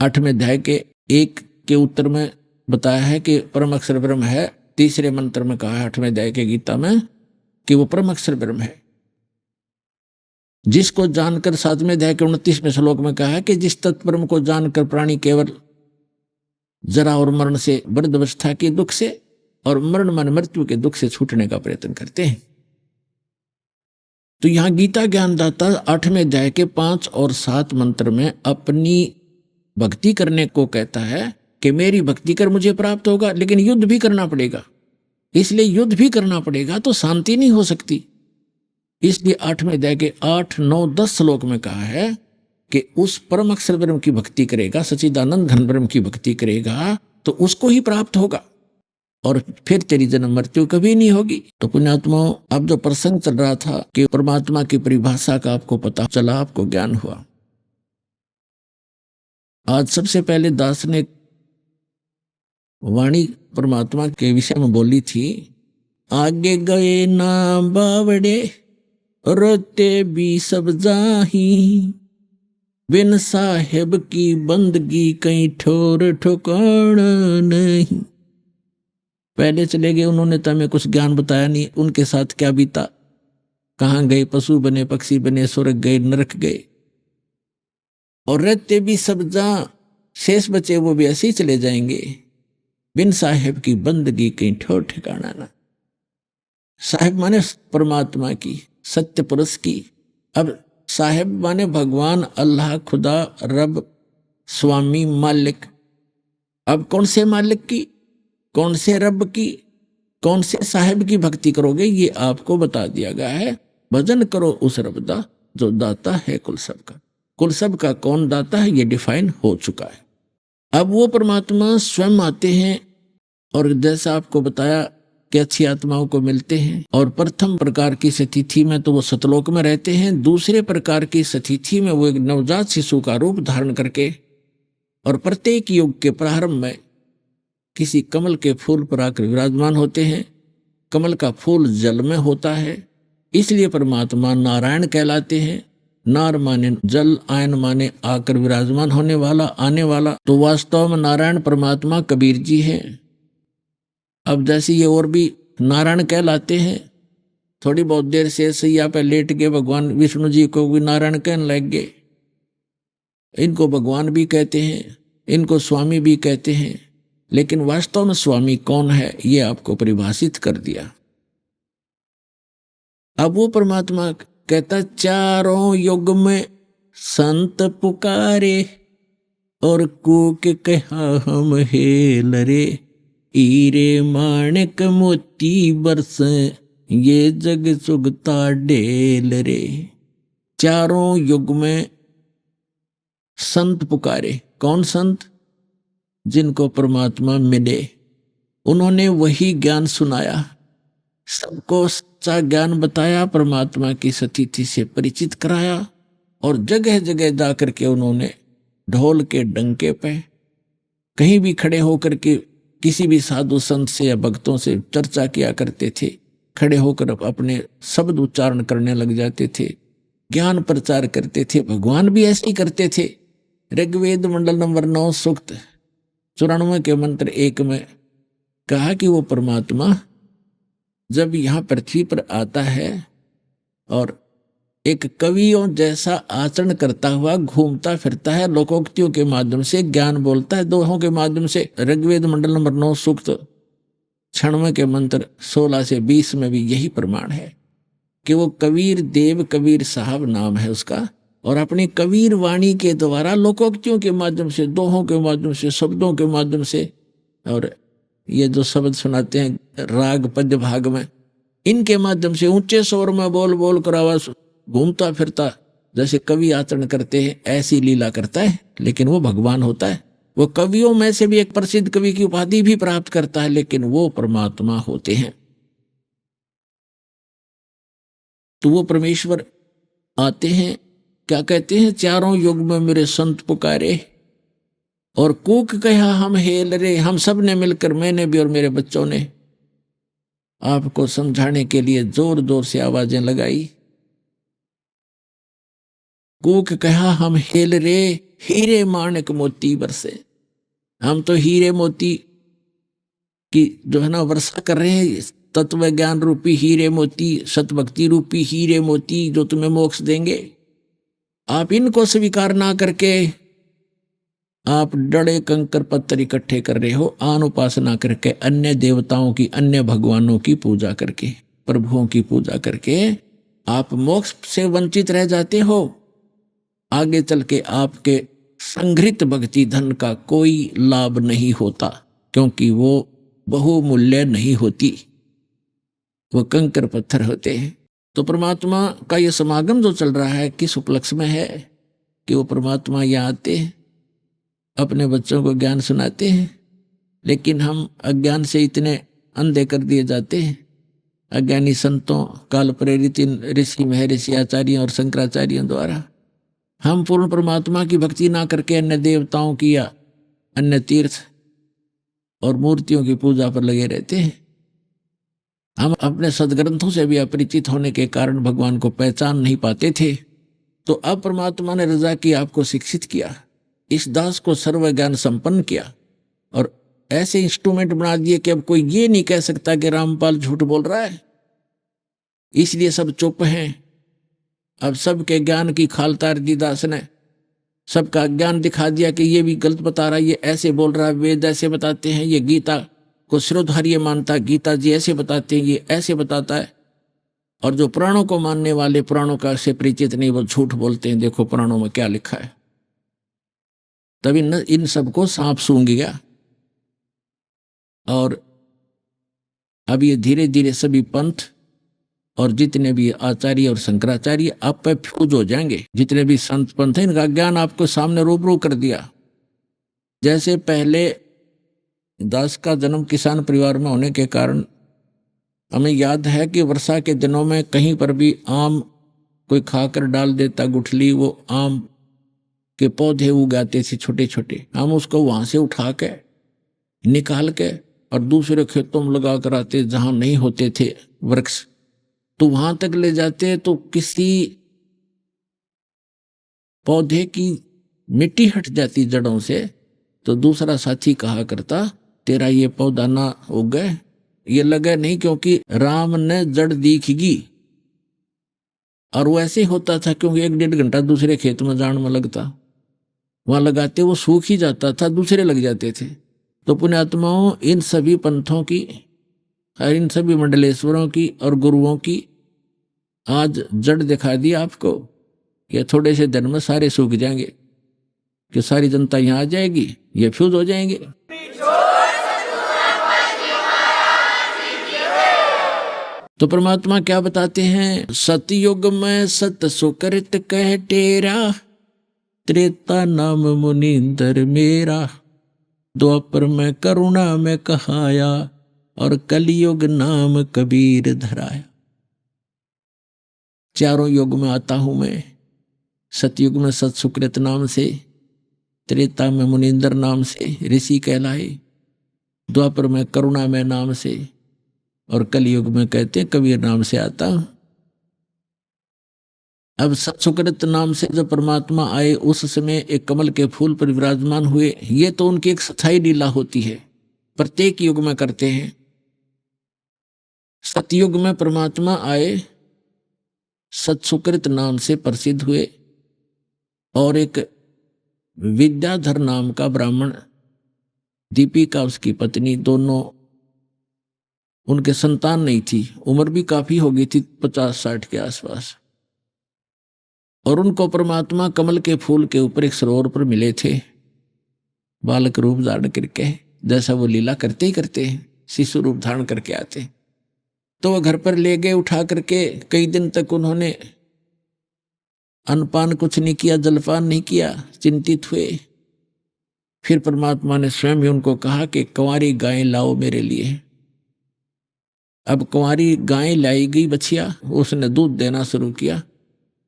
8वें अध्याय के 1 के उत्तर में बताया है कि परम अक्षर ब्रह्म है। तीसरे मंत्र में कहा है 8वें अध्याय के गीता में कि वो परम अक्षर ब्रह्म है, जिसको जानकर 7वें अध्याय के 29वें श्लोक में कहा है कि जिस तत्परम को जानकर प्राणी केवल जरा और मरण से, वृद्ध अवस्था के दुख से और मरण मन मृत्यु के दुख से छूटने का प्रयत्न करते हैं। तो यहां गीता ज्ञानदाता 8वें अध्याय के 5 और 7 मंत्र में अपनी भक्ति करने को कहता है कि मेरी भक्ति कर मुझे प्राप्त होगा, लेकिन युद्ध भी करना पड़ेगा। इसलिए युद्ध भी करना पड़ेगा तो शांति नहीं हो सकती। इसलिए 8वें अध्याय के 8, 9, 10 श्लोक में कहा है कि उस परम अक्षर ब्रह्म की भक्ति करेगा, सच्चिदानंद घन ब्रह्म की भक्ति करेगा तो उसको ही प्राप्त होगा, और फिर तेरी जन्म मृत्यु कभी नहीं होगी। तो पुण्यात्माओं, अब जो प्रसंग चल रहा था कि परमात्मा की परिभाषा का आपको पता चला, आपको ज्ञान हुआ। आज सबसे पहले दास ने वाणी परमात्मा के विषय में बोली थी, आगे गए ना बावड़े रोते भी सब जाही, बिन साहेब की बंदगी कहीं ठोर ठिकाना नहीं। पहले चले गए, उन्होंने तो हमें कुछ ज्ञान बताया नहीं, उनके साथ क्या बीता, कहाँ गए, पशु बने, पक्षी बने, स्वर्ग गए, नरक गए, और रहते भी सब जहां, शेष बचे वो भी ऐसे ही चले जाएंगे। बिन साहेब की बंदगी कहीं ठोर ठिकाना ना। साहेब माने परमात्मा की, सत्य पुरुष की। अब साहेब माने भगवान, अल्लाह, खुदा, रब, स्वामी, मालिक। अब कौन से मालिक की, कौन से रब की, कौन से साहेब की भक्ति करोगे, ये आपको बता दिया गया है। भजन करो उस रबदा जो दाता है कुल सबका। कुल सबका कौन दाता है ये डिफाइन हो चुका है। अब वो परमात्मा स्वयं आते हैं और जैसा आपको बताया कि अच्छी आत्माओं को मिलते हैं, और प्रथम प्रकार की स्थिति में तो वो सतलोक में रहते हैं, दूसरे प्रकार की स्थिति में वो एक नवजात शिशु का रूप धारण करके, और प्रत्येक युग के प्रारंभ में किसी कमल के फूल पर आकर विराजमान होते हैं। कमल का फूल जल में होता है, इसलिए परमात्मा नारायण कहलाते हैं। नार माने जल, आयन माने आकर विराजमान होने वाला, आने वाला। तो वास्तव में नारायण परमात्मा कबीर जी हैं। अब जैसे ये और भी नारायण कहलाते हैं, थोड़ी बहुत देर से सैया पे लेट के भगवान विष्णु जी को भी नारायण कहने लग गए। इनको भगवान भी कहते हैं, इनको स्वामी भी कहते हैं, लेकिन वास्तव में स्वामी कौन है ये आपको परिभाषित कर दिया। अब वो परमात्मा कहता, चारों युग में संत पुकारे और कूक कहा हम हेलरे, हीरे माणिक मोती बरस ये जग सुगता ढेल रे। चारों युग में संत पुकारे। कौन संत? जिनको परमात्मा मिले, उन्होंने वही ज्ञान सुनाया, सबको सच्चा ज्ञान बताया, परमात्मा की स्थिति से परिचित कराया, और जगह जगह जाकर के उन्होंने ढोल के डंके पे कहीं भी खड़े होकर के किसी भी साधु संत से या भक्तों से चर्चा किया करते थे। खड़े होकर अपने शब्द उच्चारण करने लग जाते थे, ज्ञान प्रचार करते थे। भगवान भी ऐसे ही करते थे। ऋग्वेद मंडल नंबर 9 सूक्त 94 के मंत्र 1 में कहा कि वो परमात्मा जब यहाँ पृथ्वी पर आता है और एक कवियों जैसा आचरण करता हुआ घूमता फिरता है, लोकोक्तियों के माध्यम से ज्ञान बोलता है, दोहों के माध्यम से। ऋग्वेद मंडल नंबर 9 सूक्त 96 के मंत्र 16 से 20 में भी यही प्रमाण है कि वो कबीर देव, कबीर साहब नाम है उसका, और अपनी कबीर वाणी के द्वारा लोकोक्तियों के माध्यम से, दोहों के माध्यम से, शब्दों के माध्यम से, और ये जो शब्द सुनाते हैं राग पद्य भाग में, इनके माध्यम से ऊंचे स्वर में बोल बोल कर आवाज घूमता फिरता जैसे कवि आचरण करते हैं ऐसी लीला करता है। लेकिन वो भगवान होता है। वो कवियों में से भी एक प्रसिद्ध कवि की उपाधि भी प्राप्त करता है, लेकिन वो परमात्मा होते हैं। तो वो परमेश्वर आते हैं, क्या कहते हैं, चारों युग में मेरे संत पुकारे और कूक कहा हम हेल रे। हम सब ने मिलकर, मैंने भी और मेरे बच्चों ने, आपको समझाने के लिए जोर जोर से आवाजें लगाई। कूक कहा हम हेल रे, हीरे माणक मोती बरसे। हम तो हीरे मोती की जो है ना वर्षा कर रहे हैं, तत्व ज्ञान रूपी हीरे मोती, सतभक्ति रूपी हीरे मोती जो तुम्हें मोक्ष देंगे। आप इनको स्वीकार ना करके आप डड़े कंकर पत्थर इकट्ठे कर रहे हो, आन उपासना करके, अन्य देवताओं की, अन्य भगवानों की पूजा करके, प्रभुओं की पूजा करके आप मोक्ष से वंचित रह जाते हो। आगे चल के आपके संग्रहित भक्ति धन का कोई लाभ नहीं होता, क्योंकि वो बहुमूल्य नहीं होती, वो कंकर पत्थर होते हैं। तो परमात्मा का ये समागम जो चल रहा है किस उपलक्ष्य में है कि वो परमात्मा यहाँ आते हैं, अपने बच्चों को ज्ञान सुनाते हैं। लेकिन हम अज्ञान से इतने अंधे कर दिए जाते हैं, अज्ञानी संतों, काल प्रेरित ऋषि महर्षि आचार्यों और शंकराचार्यों द्वारा। हम पूर्ण परमात्मा की भक्ति ना करके अन्य देवताओं की या अन्य तीर्थ और मूर्तियों की पूजा पर लगे रहते हैं। हम अपने सदग्रंथों से भी अपरिचित होने के कारण भगवान को पहचान नहीं पाते थे। तो अब परमात्मा ने रजा की, आपको शिक्षित किया, इस दास को सर्व ज्ञान संपन्न किया और ऐसे इंस्ट्रूमेंट बना दिए कि अब कोई ये नहीं कह सकता कि रामपाल झूठ बोल रहा है। इसलिए सब चुप हैं। अब सबके ज्ञान की खाल तार दी दास ने, सबका ज्ञान दिखा दिया कि ये भी गलत बता रहा है, ये ऐसे बोल रहा है, वेद ऐसे बताते हैं, ये गीता को श्रोधार्य मानता, गीता जी ऐसे बताते हैं, ये ऐसे बताता है। और जो पुराणों को मानने वाले, पुराणों का से परिचित नहीं, वो झूठ बोलते हैं, देखो पुराणों में क्या लिखा है। तभी इन सबको सांप सूंघ गया और अब ये धीरे धीरे सभी पंथ और जितने भी आचार्य और शंकराचार्य आप पे फ्यूज हो जाएंगे। जितने भी संत पंथ हैं, इनका ज्ञान आपको सामने रूबरू कर दिया। जैसे पहले दास का जन्म किसान परिवार में होने के कारण हमें याद है कि वर्षा के दिनों में कहीं पर भी आम कोई खाकर डाल देता गुठली, वो आम के पौधे उगाते थे छोटे छोटे। हम उसको वहां से उठा के निकाल के और दूसरे खेतों में लगा कर आते जहां नहीं होते थे वृक्ष, तो वहां तक ले जाते तो किसी पौधे की मिट्टी हट जाती जड़ों से, तो दूसरा साथी कहा करता तेरा ये पौधा ना उगे, ये लगे नहीं, क्योंकि राम ने जड़ दिखेगी। और वो ऐसे होता था, क्योंकि 1-1.5 घंटा दूसरे खेत में जान में लगता, वहां लगाते वो सूख ही जाता था, दूसरे लग जाते थे। तो पुण्यात्माओं, इन सभी पंथों की और इन सभी मंडलेश्वरों की और गुरुओं की आज जड़ दिखा दी आपको। ये थोड़े से दिन में सारे सूख जाएंगे, कि सारी जनता यहाँ आ जाएगी, ये फ्यूज हो जाएंगे। तो परमात्मा क्या बताते हैं, सतयुग में सत सुकृत कह टेरा, त्रेता नाम मुनींदर मेरा, द्वापर में करुणा में कहाया, और कलयुग नाम कबीर धराया। चारों युग में आता हूं मैं। सतयुग में सत सुकृत नाम से, त्रेता में मुनींदर नाम से ऋषि कहलाए, द्वापर में करुणा में नाम से, और कलयुग में कहते कबीर नाम से आता हूं। अब सत्सुकृत नाम से जब परमात्मा आए, उस समय एक कमल के फूल पर विराजमान हुए। ये तो उनकी एक स्थायी लीला होती है, प्रत्येक युग में करते हैं। सतयुग में परमात्मा आए, सत्सुकृत नाम से प्रसिद्ध हुए, और एक विद्याधर नाम का ब्राह्मण, दीपिका उसकी पत्नी, दोनों, उनके संतान नहीं थी, उम्र भी काफी हो गई थी, 50-60 के आसपास। और उनको परमात्मा कमल के फूल के ऊपर एक सरोवर पर मिले थे, बालक रूप धारण करके, जैसा वो लीला करते ही करते हैं, शिशु रूप धारण करके आते हैं। तो वह घर पर ले गए उठा करके। कई दिन तक उन्होंने अन्नपान कुछ नहीं किया, जलपान नहीं किया, चिंतित हुए। फिर परमात्मा ने स्वयं ही उनको कहा कि कंवारी गाय लाओ मेरे लिए। अब कंवारी गाय लाई गई बछिया, उसने दूध देना शुरू किया।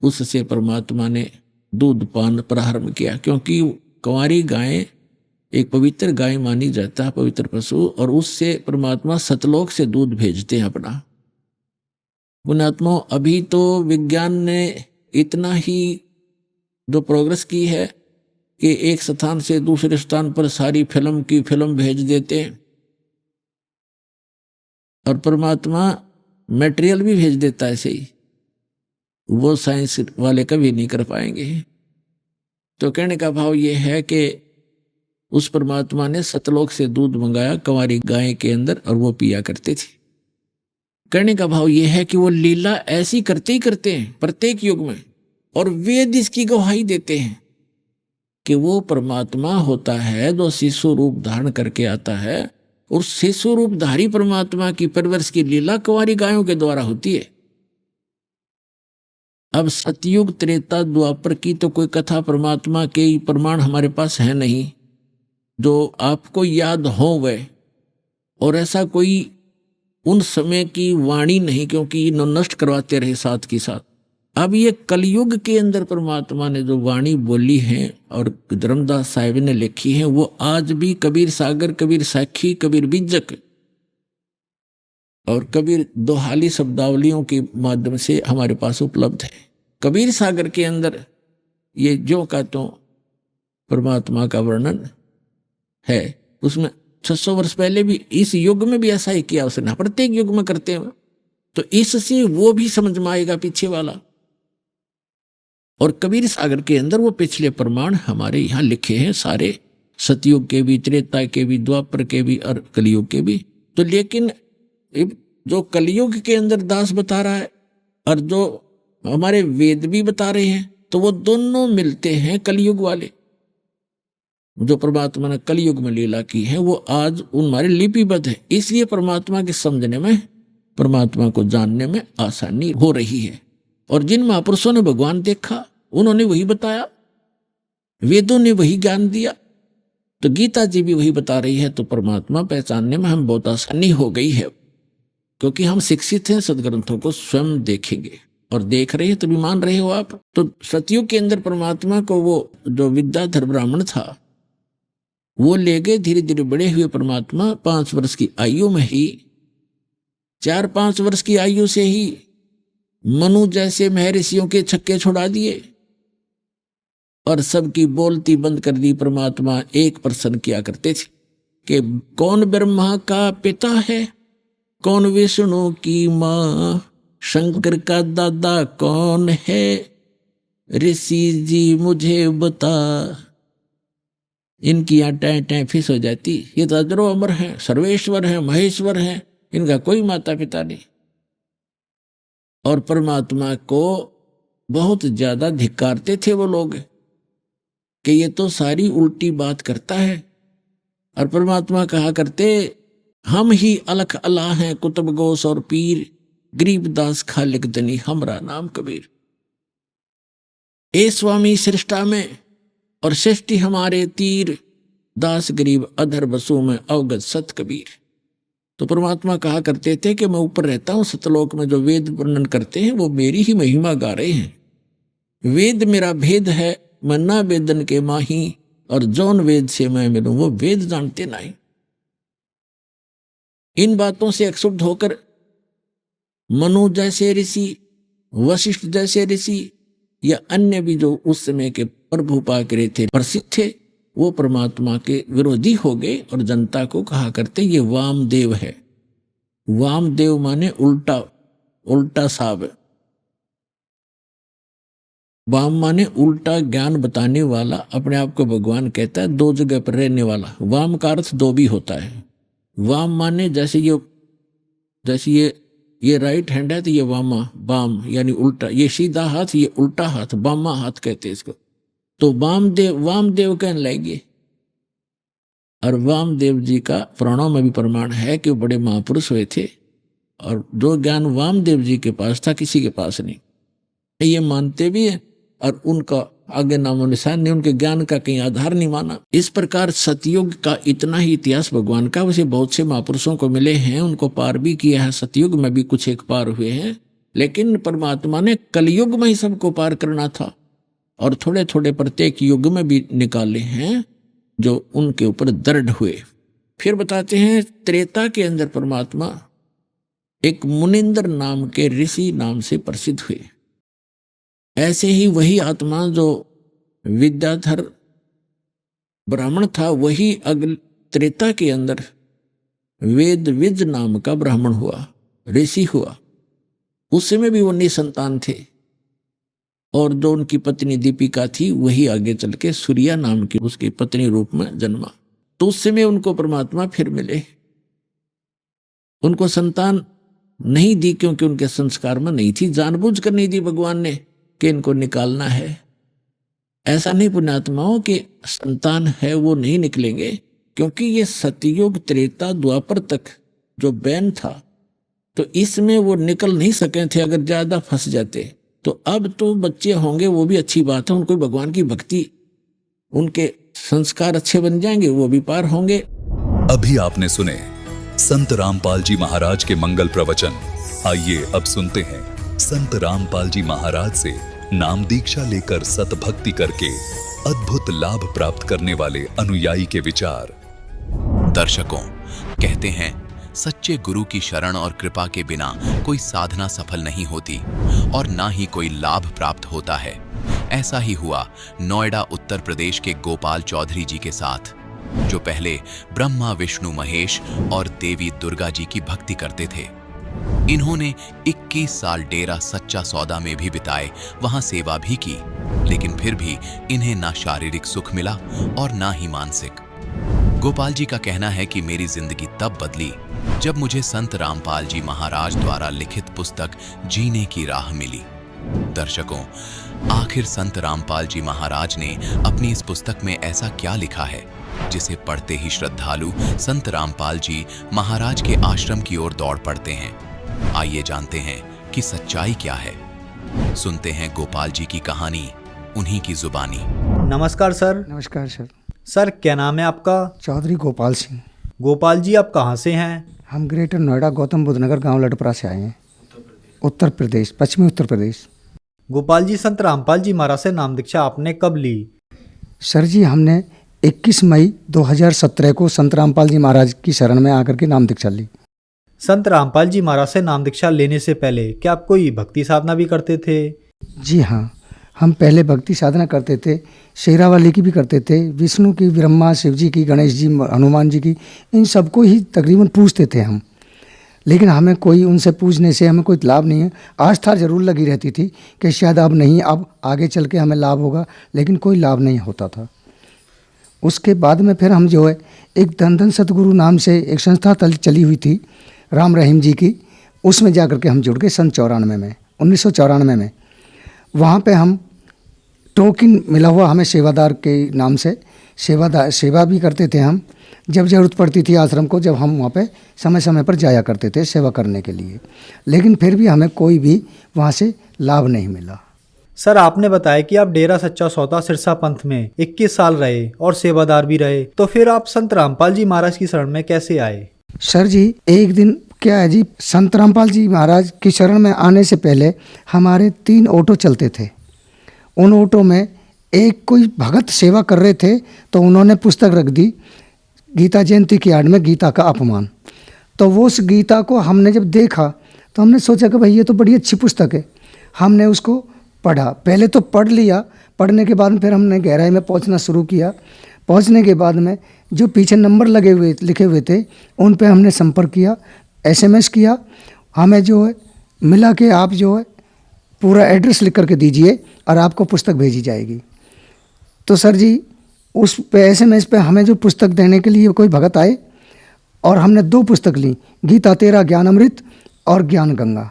उससे परमात्मा ने दूध पान प्रारंभ किया, क्योंकि कंवारी गाय एक पवित्र गाय मानी जाता है, पवित्र पशु, और उससे परमात्मा सतलोक से दूध भेजते हैं अपना। पुण्यात्मा, अभी तो विज्ञान ने इतना ही जो प्रोग्रेस की है कि एक स्थान से दूसरे स्थान पर सारी फिल्म की फिल्म भेज देते हैं, और परमात्मा मटेरियल भी भेज देता है ऐसे ही। वो साइंस वाले कभी नहीं कर पाएंगे। तो कहने का भाव ये है कि उस परमात्मा ने सतलोक से दूध मंगाया कंवारी गाय के अंदर, और वो पिया करते थे। कहने का भाव ये है कि वो लीला ऐसी करते ही करते हैं प्रत्येक युग में, और वेद इसकी गवाही देते हैं कि वो परमात्मा होता है जो शिशु रूप धारण करके आता है, और शिशु रूपधारी परमात्मा की परवरिश की लीला कंवारी गायों के द्वारा होती है। अब सतयुग त्रेता द्वापर की तो कोई कथा परमात्मा के प्रमाण हमारे पास है नहीं जो आपको याद हो वह, और ऐसा कोई उन समय की वाणी नहीं, क्योंकि इन्होंने नष्ट करवाते रहे साथ के साथ। अब ये कलयुग के अंदर परमात्मा ने जो वाणी बोली है और धर्मदास साहिब ने लिखी है, वो आज भी कबीर सागर, कबीर साखी, कबीर बीजक और कबीर दोहाली शब्दावलियों के माध्यम से हमारे पास उपलब्ध है। कबीर सागर के अंदर ये जो का तो परमात्मा का वर्णन है, उसमें 600 वर्ष पहले भी इस युग में भी ऐसा ही किया उसने, प्रत्येक युग में करते हुए। तो इससे वो भी समझ में आएगा पीछे वाला। और कबीर सागर के अंदर वो पिछले प्रमाण हमारे यहाँ लिखे हैं सारे, सतयुग के भी, त्रेता के भी, द्वापर के भी और कलयुग के भी। तो लेकिन जो कलयुग के अंदर दास बता रहा है और जो हमारे वेद भी बता रहे हैं, तो वो दोनों मिलते हैं कलयुग वाले। जो परमात्मा ने कलयुग में लीला की है वो आज उन हमारे लिपिबद्ध है, इसलिए परमात्मा के समझने में, परमात्मा को जानने में आसानी हो रही है। और जिन महापुरुषों ने भगवान देखा उन्होंने वही बताया, वेदों ने वही ज्ञान दिया, तो गीता जी भी वही बता रही है। तो परमात्मा पहचानने में हम बहुत आसानी हो गई है, क्योंकि हम शिक्षित हैं, सदग्रंथों को स्वयं देखेंगे और देख रहे हैं तभी मान रहे हो आप। तो सतयुग के अंदर परमात्मा को वो जो विद्याधर ब्राह्मण था वो ले गए। धीरे धीरे बड़े हुए परमात्मा 5 वर्ष की आयु में ही, 4-5 वर्ष की आयु से ही मनु जैसे महर्षियों के छक्के छुड़ा दिए और सबकी बोलती बंद कर दी। परमात्मा एक प्रश्न किया करते थे कि कौन ब्रह्मा का पिता है, कौन विष्णु की माँ, शंकर का दादा कौन है, ऋषि जी मुझे बता। इनकी यहाँ टैं टैं फिस हो जाती। ये तो अजरो अमर हैं, सर्वेश्वर हैं, महेश्वर हैं, इनका कोई माता पिता नहीं। और परमात्मा को बहुत ज्यादा धिक्कारते थे वो लोग कि ये तो सारी उल्टी बात करता है। और परमात्मा कहा करते, हम ही अलख अल्लाह हैं, कुतुब गौस और पीर, गरीबदास खालिक दनी, हमरा नाम कबीर। ए स्वामी सृष्टा में और सृष्टि हमारे तीर, दास गरीब अधर बसु में अवगत सत कबीर। तो परमात्मा कहा करते थे कि मैं ऊपर रहता हूं सतलोक में, जो वेद वर्णन करते हैं वो मेरी ही महिमा गा रहे हैं। वेद मेरा भेद है, मैं ना वेदन के माही, और जौन वेद से मैं मिलूं वो वेद जानते नहीं। इन बातों से अक्षुब्ध होकर मनु जैसे ऋषि, वशिष्ठ जैसे ऋषि या अन्य भी जो उस समय के प्रभु पाकरे थे, प्रसिद्ध थे, वो परमात्मा के विरोधी हो गए और जनता को कहा करते ये वामदेव है। वामदेव माने उल्टा, उल्टा साब। वाम माने उल्टा ज्ञान बताने वाला, अपने आप को भगवान कहता है, 2 जगह पर रहने वाला। वाम का अर्थ 2 भी होता है। वाम माने जैसे ये ये राइट हैंड है तो ये वाम यानी उल्टा, ये सीधा हाथ, ये उल्टा हाथ, बामा हाथ कहते हैं इसको। तो वामदेव कहने लगे। और वामदेव जी का पुराणों में भी प्रमाण है कि वो बड़े महापुरुष हुए थे, और जो ज्ञान वामदेव जी के पास था किसी के पास नहीं, ये मानते भी है। और उनका आगे नामो निशान ने उनके ज्ञान का कहीं आधार नहीं माना। इस प्रकार सतयुग का इतना ही इतिहास भगवान का वैसे बहुत से महापुरुषों को मिले हैं, उनको पार भी किया है। सतयुग में भी कुछ एक पार हुए हैं, लेकिन परमात्मा ने कलयुग में ही सबको पार करना था, और थोड़े थोड़े प्रत्येक युग में भी निकाले हैं जो उनके ऊपर दृढ़ हुए। फिर बताते हैं त्रेता के अंदर परमात्मा एक मुनिंदर नाम के ऋषि नाम से प्रसिद्ध हुए। ऐसे ही वही आत्मा जो विद्याधर ब्राह्मण था, वही अगले त्रेता के अंदर वेदविद नाम का ब्राह्मण हुआ, ऋषि हुआ। उस समय भी वो निसंतान थे, और जो उनकी पत्नी दीपिका थी वही आगे चल के सूर्या नाम की उसकी पत्नी रूप में जन्मा। तो उस समय उनको परमात्मा फिर मिले। उनको संतान नहीं दी क्योंकि उनके संस्कार में नहीं थी, जानबूझ कर नहीं दी भगवान ने कि इनको निकालना है। ऐसा नहीं पुण्यात्माओं कि संतान है वो नहीं निकलेंगे, क्योंकि ये सतयुग त्रेता द्वापर तक जो बैन था, तो इसमें वो निकल नहीं सके थे अगर ज्यादा फंस जाते। तो अब तो बच्चे होंगे, वो भी अच्छी बात है, उनको भगवान की भक्ति, उनके संस्कार अच्छे बन जाएंगे, वो भी पार होंगे। अभी आपने सुने संत रामपाल जी महाराज के मंगल प्रवचन। आइए अब सुनते हैं संत रामपाल जी महाराज से नाम दीक्षा लेकर सतभक्ति करके अद्भुत लाभ प्राप्त करने वाले अनुयायी के विचार। दर्शकों, कहते हैं सच्चे गुरु की शरण और कृपा के बिना कोई साधना सफल नहीं होती और ना ही कोई लाभ प्राप्त होता है। ऐसा ही हुआ नोएडा उत्तर प्रदेश के गोपाल चौधरी जी के साथ, जो पहले ब्रह्मा विष्णु महेश और देवी दुर्गा जी की भक्ति करते थे। इन्होंने 21 साल डेरा सच्चा सौदा में भी बिताए, वहां सेवा भी की, लेकिन फिर भी इन्हें ना शारीरिक सुख मिला और ना ही मानसिक। गोपाल जी का कहना है कि मेरी जिंदगी तब बदली जब मुझे संत रामपाल जी महाराज द्वारा लिखित पुस्तक जीने की राह मिली। दर्शकों, आखिर संत रामपाल जी महाराज ने अपनी इस पुस्तक में ऐसा क्या लिखा है जिसे पढ़ते ही श्रद्धालु संत रामपाल जी महाराज के आश्रम की ओर दौड़ पड़ते हैं। आइए जानते हैं कि सच्चाई क्या है। सुनते हैं गोपाल जी की कहानी, उन्हीं की जुबानी। नमस्कार सर। नमस्कार सर। सर क्या नाम है आपका? चौधरी गोपाल सिंह। गोपाल जी आप कहाँ से हैं? हम ग्रेटर नोएडा गौतम बुद्ध नगर गाँव लटपरा से आए हैं, उत्तर प्रदेश, पश्चिमी उत्तर प्रदेश। गोपाल जी, संत रामपाल जी महाराज से नाम दीक्षा आपने कब ली? सर जी, हमने 21 मई 2017 को संत रामपाल जी महाराज की शरण में आकर के नाम दीक्षा ली। संत रामपाल जी महाराज से नाम दीक्षा लेने से पहले क्या आप कोई भक्ति साधना भी करते थे? जी हाँ, हम पहले भक्ति साधना करते थे, शेरावाली की भी करते थे, विष्णु की, ब्रह्मा, शिव जी की, गणेश जी, हनुमान जी की, इन सबको ही तकरीबन पूजते थे हम। लेकिन हमें कोई उनसे पूजने से हमें कोई लाभ नहीं है। आस्था जरूर लगी रहती थी कि शायद अब नहीं, अब आगे चल के हमें लाभ होगा, लेकिन कोई लाभ नहीं होता था। उसके बाद में फिर हम जो है एक धन सतगुरु नाम से एक संस्था चली हुई थी राम रहीम जी की, उसमें जा कर के हम जुड़ गए सन 1994 में। वहाँ पे हम टोकन मिला हुआ हमें सेवादार के नाम से, सेवा भी करते थे हम। जब ज़रूरत पड़ती थी आश्रम को, जब हम वहाँ पे समय समय पर जाया करते थे सेवा करने के लिए, लेकिन फिर भी हमें कोई भी वहाँ से लाभ नहीं मिला। सर आपने बताया कि आप डेरा सच्चा सौदा सिरसा पंथ में 21 साल रहे और सेवादार भी रहे, तो फिर आप संत रामपाल जी महाराज की शरण में कैसे आए? सर जी, एक दिन क्या है जी, संत रामपाल जी महाराज की शरण में आने से पहले हमारे 3 ऑटो चलते थे। उन ऑटो में एक कोई भगत सेवा कर रहे थे, तो उन्होंने पुस्तक रख दी गीता जयंती की आड़ में, गीता का अपमान। तो वो उस गीता को हमने जब देखा तो हमने सोचा कि भाई ये तो बड़ी अच्छी पुस्तक है। हमने उसको पढ़ा, पहले तो पढ़ लिया, पढ़ने के बाद फिर हमने गहराई में पहुंचना शुरू किया। पहुंचने के बाद में जो पीछे नंबर लिखे हुए थे उन पे हमने संपर्क किया, SMS किया, हमें जो है मिला कि आप जो है पूरा एड्रेस लिख करके दीजिए और आपको पुस्तक भेजी जाएगी। तो सर जी, उस पे SMS पे हमें जो पुस्तक देने के लिए कोई भगत आए और हमने 2 पुस्तक ली, गीता तेरा ज्ञान अमृत और ज्ञान गंगा।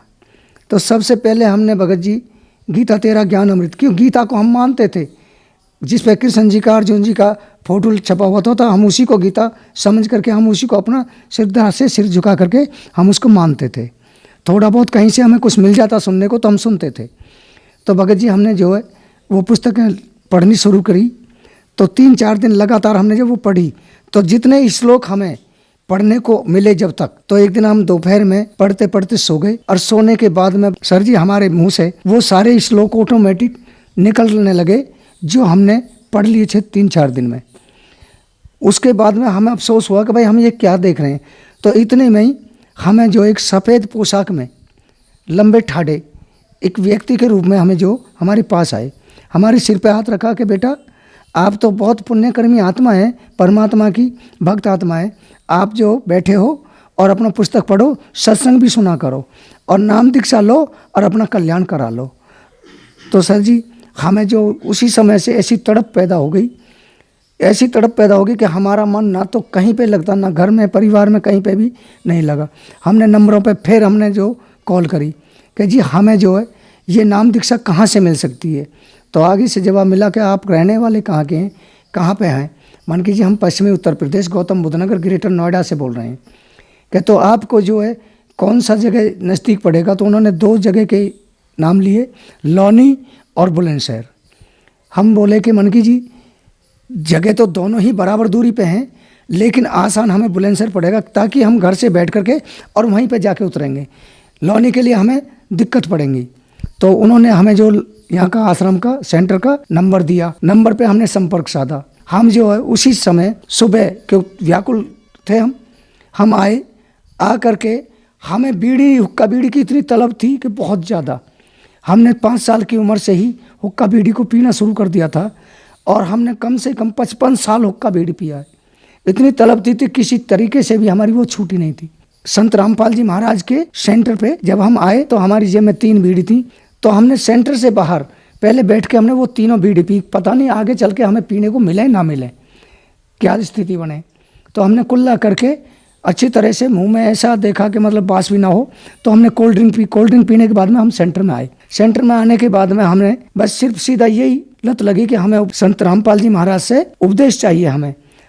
तो सबसे पहले हमने भगत जी गीता तेरा ज्ञान अमृत, क्यों गीता को हम मानते थे, जिस पे कृष्ण जी का अर्जुन जी का फोटो छपा हुआ था हम उसी को गीता समझ करके हम उसी को अपना श्रद्धा से सिर झुका करके हम उसको मानते थे। थोड़ा बहुत कहीं से हमें कुछ मिल जाता सुनने को तो हम सुनते थे। तो भगत जी हमने जो है वो पुस्तकें पढ़नी शुरू करी। तो 3-4 दिन लगातार हमने जब वो पढ़ी तो जितने श्लोक हमें पढ़ने को मिले जब तक, तो एक दिन हम दोपहर में पढ़ते पढ़ते सो गए और सोने के बाद में सर जी हमारे मुंह से वो सारे श्लोक ऑटोमेटिक निकलने लगे जो हमने पढ़ लिए थे 3-4 दिन में। उसके बाद में हमें अफसोस हुआ कि भाई हम ये क्या देख रहे हैं। तो इतने में ही हमें जो एक सफ़ेद पोशाक में लंबे ठाड़े एक व्यक्ति के रूप में हमें जो हमारे पास आए, हमारे सिर पे हाथ रखा कि बेटा आप तो बहुत पुण्यकर्मी आत्मा है, परमात्मा की भक्त आत्मा है, आप जो बैठे हो और अपना पुस्तक पढ़ो, सत्संग भी सुना करो और नाम दीक्षा लो और अपना कल्याण करा लो। तो सर जी हमें जो उसी समय से ऐसी तड़प पैदा हो गई, ऐसी तड़प पैदा होगी कि हमारा मन ना तो कहीं पे लगता, ना घर में परिवार में कहीं पे भी नहीं लगा। हमने नंबरों पे फिर हमने जो कॉल करी कि जी हमें जो है ये नाम दीक्षा कहाँ से मिल सकती है। तो आगे से जवाब मिला कि आप रहने वाले कहाँ के हैं, कहाँ पे हैं। मान कीजिए हम पश्चिमी उत्तर प्रदेश गौतम बुद्ध नगर ग्रेटर नोएडा से बोल रहे हैं कि तो आपको जो है कौन सा जगह नज़दीक पड़ेगा। तो उन्होंने 2 जगह के नाम लिए, लौनी और बुलंदशहर। हम बोले कि मनकी जी जगह तो दोनों ही बराबर दूरी पे हैं, लेकिन आसान हमें बुलंदशहर पड़ेगा ताकि हम घर से बैठ करके और वहीं पे जाके उतरेंगे, लौनी के लिए हमें दिक्कत पड़ेंगी। तो उन्होंने हमें जो यहाँ का आश्रम का सेंटर का नंबर दिया, नंबर पे हमने संपर्क साधा। हम जो है उसी समय सुबह क्यों व्याकुल थे हम आए, आ करके हमें बीड़ी हुक्का बीड़ी की इतनी तलब थी कि बहुत ज़्यादा। हमने 5 साल की उम्र से ही हुक्का बीड़ी को पीना शुरू कर दिया था और हमने कम से कम 55 साल हुक्का बीड़ी पिया है। इतनी तलब थी किसी तरीके से भी हमारी वो छूटी नहीं थी। संत रामपाल जी महाराज के सेंटर पे जब हम आए तो हमारी जेब में 3 बीड़ी थी। तो हमने सेंटर से बाहर पहले बैठ के हमने वो तीनों बीड़ी पी। पता नहीं आगे चल के हमें पीने को मिले ना मिले, क्या स्थिति बने। तो हमने कुल्ला करके अच्छी तरह से मुंह में ऐसा देखा कि मतलब बास भी ना हो, तो हमने cold drink P. Cold drink पीने के बाद में हम सेंटर में आए। सेंटर में आने के बाद में हमने बस सिर्फ सीधा यही लत लगी कि हमें संत रामपाल जी महाराज से उपदेश चाहिए,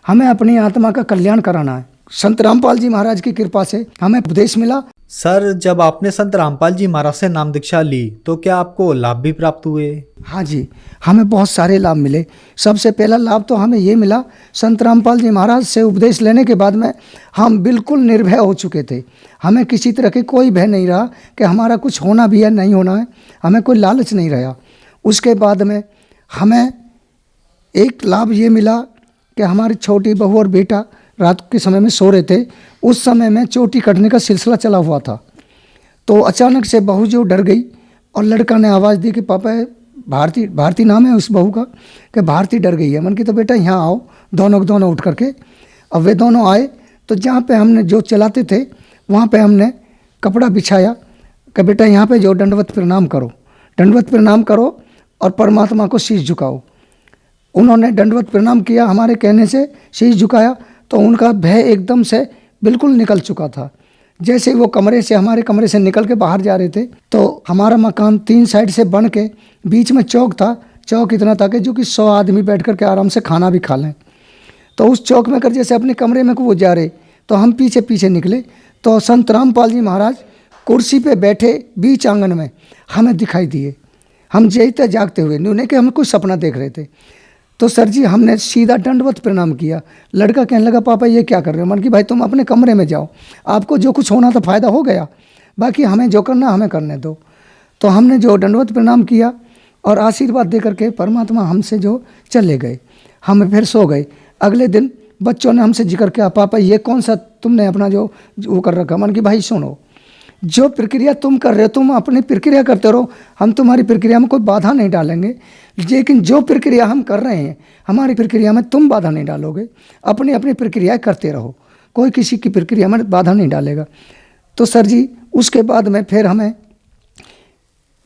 हमें अपनी आत्मा का कल्याण कराना है। संत रामपाल जी महाराज की कृपा से हमें उपदेश मिला। सर जब आपने संत रामपाल जी महाराज से नाम दीक्षा ली तो क्या आपको लाभ भी प्राप्त हुए? हाँ जी, हमें बहुत सारे लाभ मिले। सबसे पहला लाभ तो हमें ये मिला, संत रामपाल जी महाराज से उपदेश लेने के बाद में हम बिल्कुल निर्भय हो चुके थे। हमें किसी तरह के कोई भय नहीं रहा कि हमारा कुछ होना भी है नहीं होना है, हमें कोई लालच नहीं रहा। उसके बाद में हमें एक लाभ ये मिला कि हमारी छोटी बहू और बेटा रात के समय में सो रहे थे। उस समय में चोटी कटने का सिलसिला चला हुआ था। तो अचानक से बहू जो डर गई और लड़का ने आवाज़ दी कि पापा भारती नाम है उस बहू का, कि भारती डर गई है। मन की तो बेटा यहाँ आओ, दोनों उठ करके। अब वे दोनों आए तो जहाँ पे हमने जो चलाते थे वहाँ पे हमने कपड़ा बिछाया कि बेटा यहाँ पे जो दंडवत प्रणाम करो और परमात्मा को शीश झुकाओ। उन्होंने दंडवत प्रणाम किया, हमारे कहने से शीश झुकाया तो उनका भय एकदम से बिल्कुल निकल चुका था। जैसे वो हमारे कमरे से निकल के बाहर जा रहे थे तो हमारा मकान 3 साइड से बन के बीच में चौक था। चौक इतना था कि जो कि 100 आदमी बैठ करके आराम से खाना भी खा लें। तो उस चौक में कर जैसे अपने कमरे में को वो जा रहे तो हम पीछे निकले तो संत रामपाल जी महाराज कुर्सी पे बैठे बीच आंगन में हमें दिखाई दिए। हम जैसे जागते हुए उन्हें कि हम कुछ सपना देख रहे थे। तो सर जी हमने सीधा दंडवत प्रणाम किया। लड़का कहने लगा पापा ये क्या कर रहे हो? मन की भाई तुम अपने कमरे में जाओ, आपको जो कुछ होना था फ़ायदा हो गया, बाकी हमें जो करना हमें करने दो। तो हमने जो दंडवत प्रणाम किया और आशीर्वाद दे करके परमात्मा हमसे जो चले गए, हम फिर सो गए। अगले दिन बच्चों ने हमसे जिक्र किया पापा ये कौन सा तुमने अपना जो वो कर रखा। मन की भाई सुनो, जो प्रक्रिया तुम कर रहे हो तुम अपनी प्रक्रिया करते रहो, हम तुम्हारी प्रक्रिया में कोई बाधा नहीं डालेंगे। लेकिन जो प्रक्रिया हम कर रहे हैं हमारी प्रक्रिया में तुम बाधा नहीं डालोगे। अपनी अपनी प्रक्रिया करते रहो, कोई किसी की प्रक्रिया में बाधा नहीं डालेगा। तो सर जी उसके बाद में फिर हमें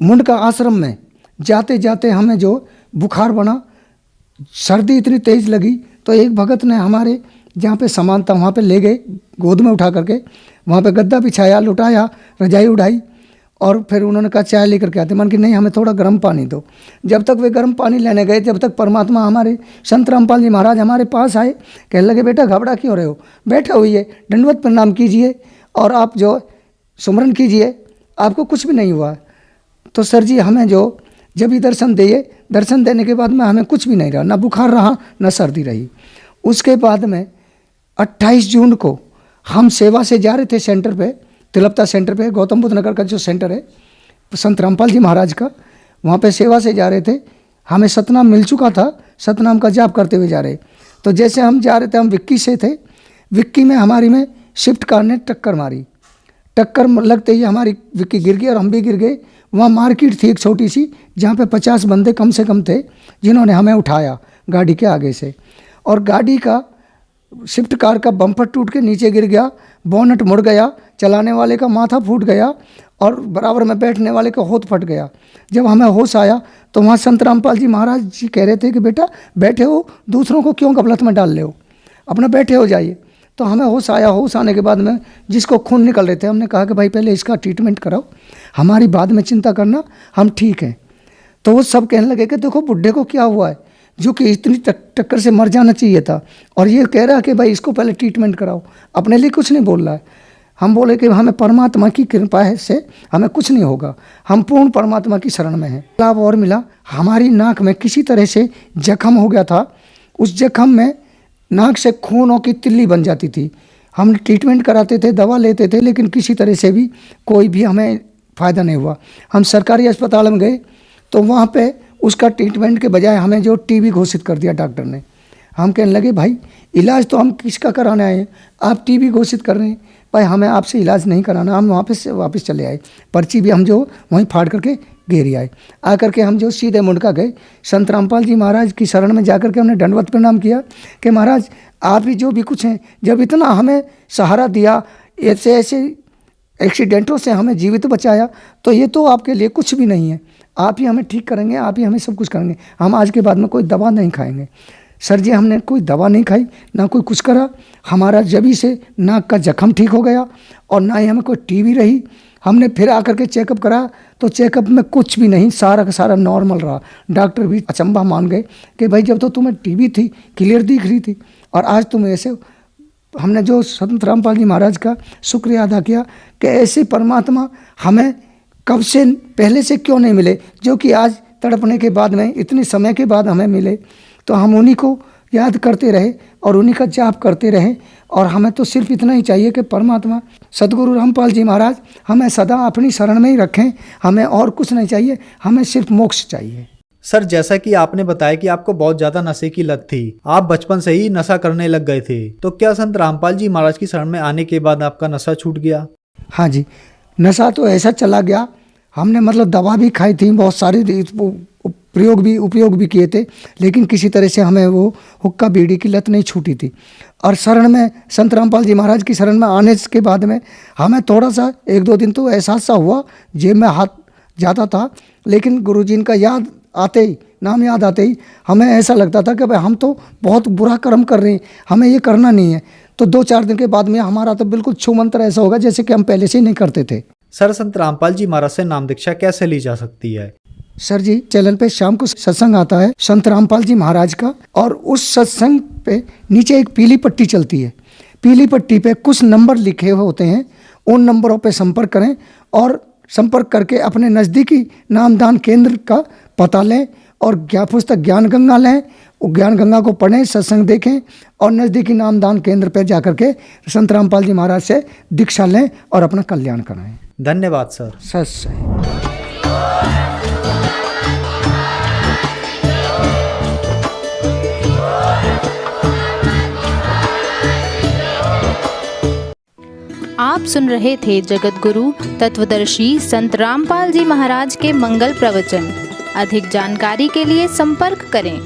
मुंडका आश्रम में जाते जाते हमें जो बुखार बना, सर्दी इतनी तेज़ लगी तो एक भगत ने हमारे जहाँ पे सामान था वहाँ पे ले गए गोद में उठा करके, वहाँ पे गद्दा बिछाया, लुटाया, रजाई उड़ाई और फिर उन्होंने कहा चाय लेकर के आते। मन कि नहीं, हमें थोड़ा गर्म पानी दो। जब तक वे गर्म पानी लेने गए, जब तक परमात्मा हमारे संत रामपाल जी महाराज हमारे पास आए, कहने लगे बेटा घबरा क्यों रहे हो, बैठे होइए, दंडवत प्रणाम कीजिए और आप जो सुमरन कीजिए, आपको कुछ भी नहीं हुआ। तो सर जी हमें जो जब ही दर्शन दिए, दर्शन देने के बाद में हमें कुछ भी नहीं रहा, ना बुखार रहा ना सर्दी रही। उसके बाद में 28 जून को हम सेवा से जा रहे थे सेंटर पे, तिलपता सेंटर पे, गौतम बुद्ध नगर का जो सेंटर है संत रामपाल जी महाराज का, वहाँ पे सेवा से जा रहे थे। हमें सतनाम मिल चुका था, सतनाम का जाप करते हुए जा रहे। तो जैसे हम जा रहे थे, हम विक्की से थे, विक्की में हमारी में शिफ्ट कार ने टक्कर मारी। टक्कर लगते ही हमारी विक्की गिर गई और हम भी गिर गए। वहाँ मार्केट थी एक छोटी सी, जहाँ पे 50 बंदे कम से कम थे, जिन्होंने हमें उठाया गाड़ी के आगे से। और गाड़ी का शिफ्ट कार का बम्पर टूट के नीचे गिर गया, बोनट मुड़ गया, चलाने वाले का माथा फूट गया और बराबर में बैठने वाले का होठ फट गया। जब हमें होश आया तो वहाँ संत रामपाल जी महाराज जी कह रहे थे कि बेटा बैठे हो, दूसरों को क्यों गफलत में डाल रहे हो, अपना बैठे हो जाइए। तो हमें होश आया। होश आने के बाद में जिसको खून निकल रहे थे, हमने कहा कि भाई पहले इसका ट्रीटमेंट कराओ, हमारी बाद में चिंता करना, हम ठीक हैं। तो वो सब कहने लगे कि देखो बुढ़े को क्या हुआ है, जो कि इतनी टक्कर से मर जाना चाहिए था, और ये कह रहा है कि भाई इसको पहले ट्रीटमेंट कराओ, अपने लिए कुछ नहीं बोल रहा है। हम बोले कि हमें परमात्मा की कृपा है से हमें कुछ नहीं होगा, हम पूर्ण परमात्मा की शरण में हैं। लाभ और मिला, हमारी नाक में किसी तरह से जख्म हो गया था, उस जख्म में नाक से खूनों की तिल्ली बन जाती थी। हम ट्रीटमेंट कराते थे, दवा लेते थे, लेकिन किसी तरह से भी कोई भी हमें फ़ायदा नहीं हुआ। हम सरकारी अस्पताल में गए तो वहाँ पे उसका ट्रीटमेंट के बजाय हमें जो टीबी घोषित कर दिया डॉक्टर ने। हम कहने लगे भाई इलाज तो हम किसका कराने आए हैं, आप टीबी घोषित कर रहे हैं, भाई हमें आपसे इलाज नहीं कराना। हम वहाँ पे वापस चले आए, पर्ची भी हम जो वहीं फाड़ करके घेरी आए। आकर के हम जो सीधे मुंडका गए, संत रामपाल जी महाराज की शरण में जाकर के हमने दंडवत प्रणाम किया कि महाराज आप ही जो भी कुछ हैं, जब इतना हमें सहारा दिया, ऐसे ऐसे एक्सीडेंटों से हमें जीवित बचाया, तो ये तो आपके लिए कुछ भी नहीं है, आप ही हमें ठीक करेंगे, आप ही हमें सब कुछ करेंगे, हम आज के बाद में कोई दवा नहीं खाएंगे। सर जी हमने कोई दवा नहीं खाई, ना कोई कुछ करा, हमारा जभी से नाक का जख्म ठीक हो गया और ना ही हमें कोई टीबी रही। हमने फिर आकर के चेकअप करा तो चेकअप में कुछ भी नहीं, सारा का सारा नॉर्मल रहा। डॉक्टर भी अचंभा मान गए कि भाई जब तो तुम्हें टीबी थी क्लियर दिख रही थी और आज तुम ऐसे। हमने जो संत रामपाल जी महाराज का शुक्रिया अदा किया कि ऐसे परमात्मा हमें कब से पहले से क्यों नहीं मिले, जो कि आज तड़पने के बाद में इतने समय के बाद हमें मिले। तो हम उन्हीं को याद करते रहे और उन्हीं का जाप करते रहे। और हमें तो सिर्फ इतना ही चाहिए कि परमात्मा सदगुरु रामपाल जी महाराज हमें सदा अपनी शरण में ही रखें, हमें और कुछ नहीं चाहिए, हमें सिर्फ मोक्ष चाहिए। सर जैसा कि आपने बताया कि आपको बहुत ज़्यादा नशे की लत थी, आप बचपन से ही नशा करने लग गए थे, तो क्या संत रामपाल जी महाराज की शरण में आने के बाद आपका नशा छूट गया? हाँ जी, नशा तो ऐसा चला गया, हमने मतलब दवा भी खाई थी, बहुत सारे उपयोग भी किए थे, लेकिन किसी तरह से हमें वो हुक्का बीड़ी की लत नहीं छूटी थी। और शरण में संत रामपाल जी महाराज की शरण में आने के बाद में हमें थोड़ा सा 1-2 दिन तो एहसास सा हुआ, जेब में हाथ जाता था, लेकिन गुरुजी का याद आते ही, नाम याद आते ही हमें ऐसा लगता था कि भाई हम तो बहुत बुरा कर्म कर रहे हैं, हमें ये करना नहीं है। तो 2-4 दिन के बाद में हमारा तो बिल्कुल छू मंत्र ऐसा होगा जैसे कि हम पहले से ही नहीं करते थे। सर संत रामपाल जी महाराज से नाम दीक्षा कैसे ली जा सकती है? सर जी चैनल पे शाम को सत्संग आता है संत रामपाल जी महाराज का, और उस सत्संग पे नीचे एक पीली पट्टी चलती है, पीली पट्टी पे कुछ नंबर लिखे हुए होते हैं, उन नंबरों पे संपर्क करें और संपर्क करके अपने नज़दीकी नामदान केंद्र का पता लें और पुस्तक ज्ञान गंगा लें, ज्ञान गंगा को पढ़ें, सत्संग देखें और नज़दीकी नामदान केंद्र पर जाकर के संत रामपाल जी महाराज से दीक्षा लें और अपना कल्याण कराएं। धन्यवाद सर। सच आप सुन रहे थे जगत गुरु तत्वदर्शी संत रामपाल जी महाराज के मंगल प्रवचन। अधिक जानकारी के लिए संपर्क करें।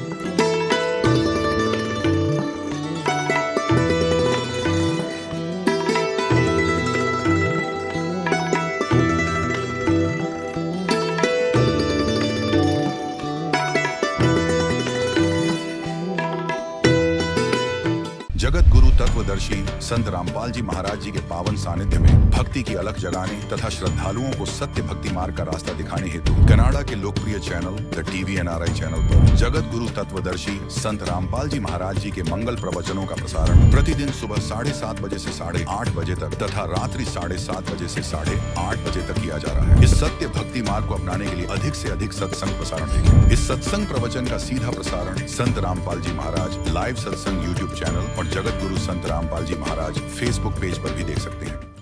जगत गुरु तत्वदर्शी संत रामपाल जी महाराज जी के पावन सानिध्य में भक्ति की अलख जगाने तथा श्रद्धालुओं को सत्य भक्ति मार्ग का रास्ता दिखाने हेतु कनाडा के लोकप्रिय channel the TV NRI channel पर जगत गुरु तत्वदर्शी संत रामपाल जी महाराज जी के मंगल प्रवचनों का प्रसारण प्रतिदिन सुबह 7:30 बजे से 8:30 बजे तक तथा रात्रि 7:30 बजे से 8:30 बजे तक किया जा रहा है। इस सत्य भक्ति मार्ग को अपनाने के लिए अधिक से अधिक सत्संग प्रसारण देखें। इस सत्संग प्रवचन का सीधा प्रसारण संत रामपाल जी महाराज लाइव सत्संग YouTube चैनल और जगत गुरु संत रामपाल जी महाराज Facebook पेज पर भी देख सकते हैं।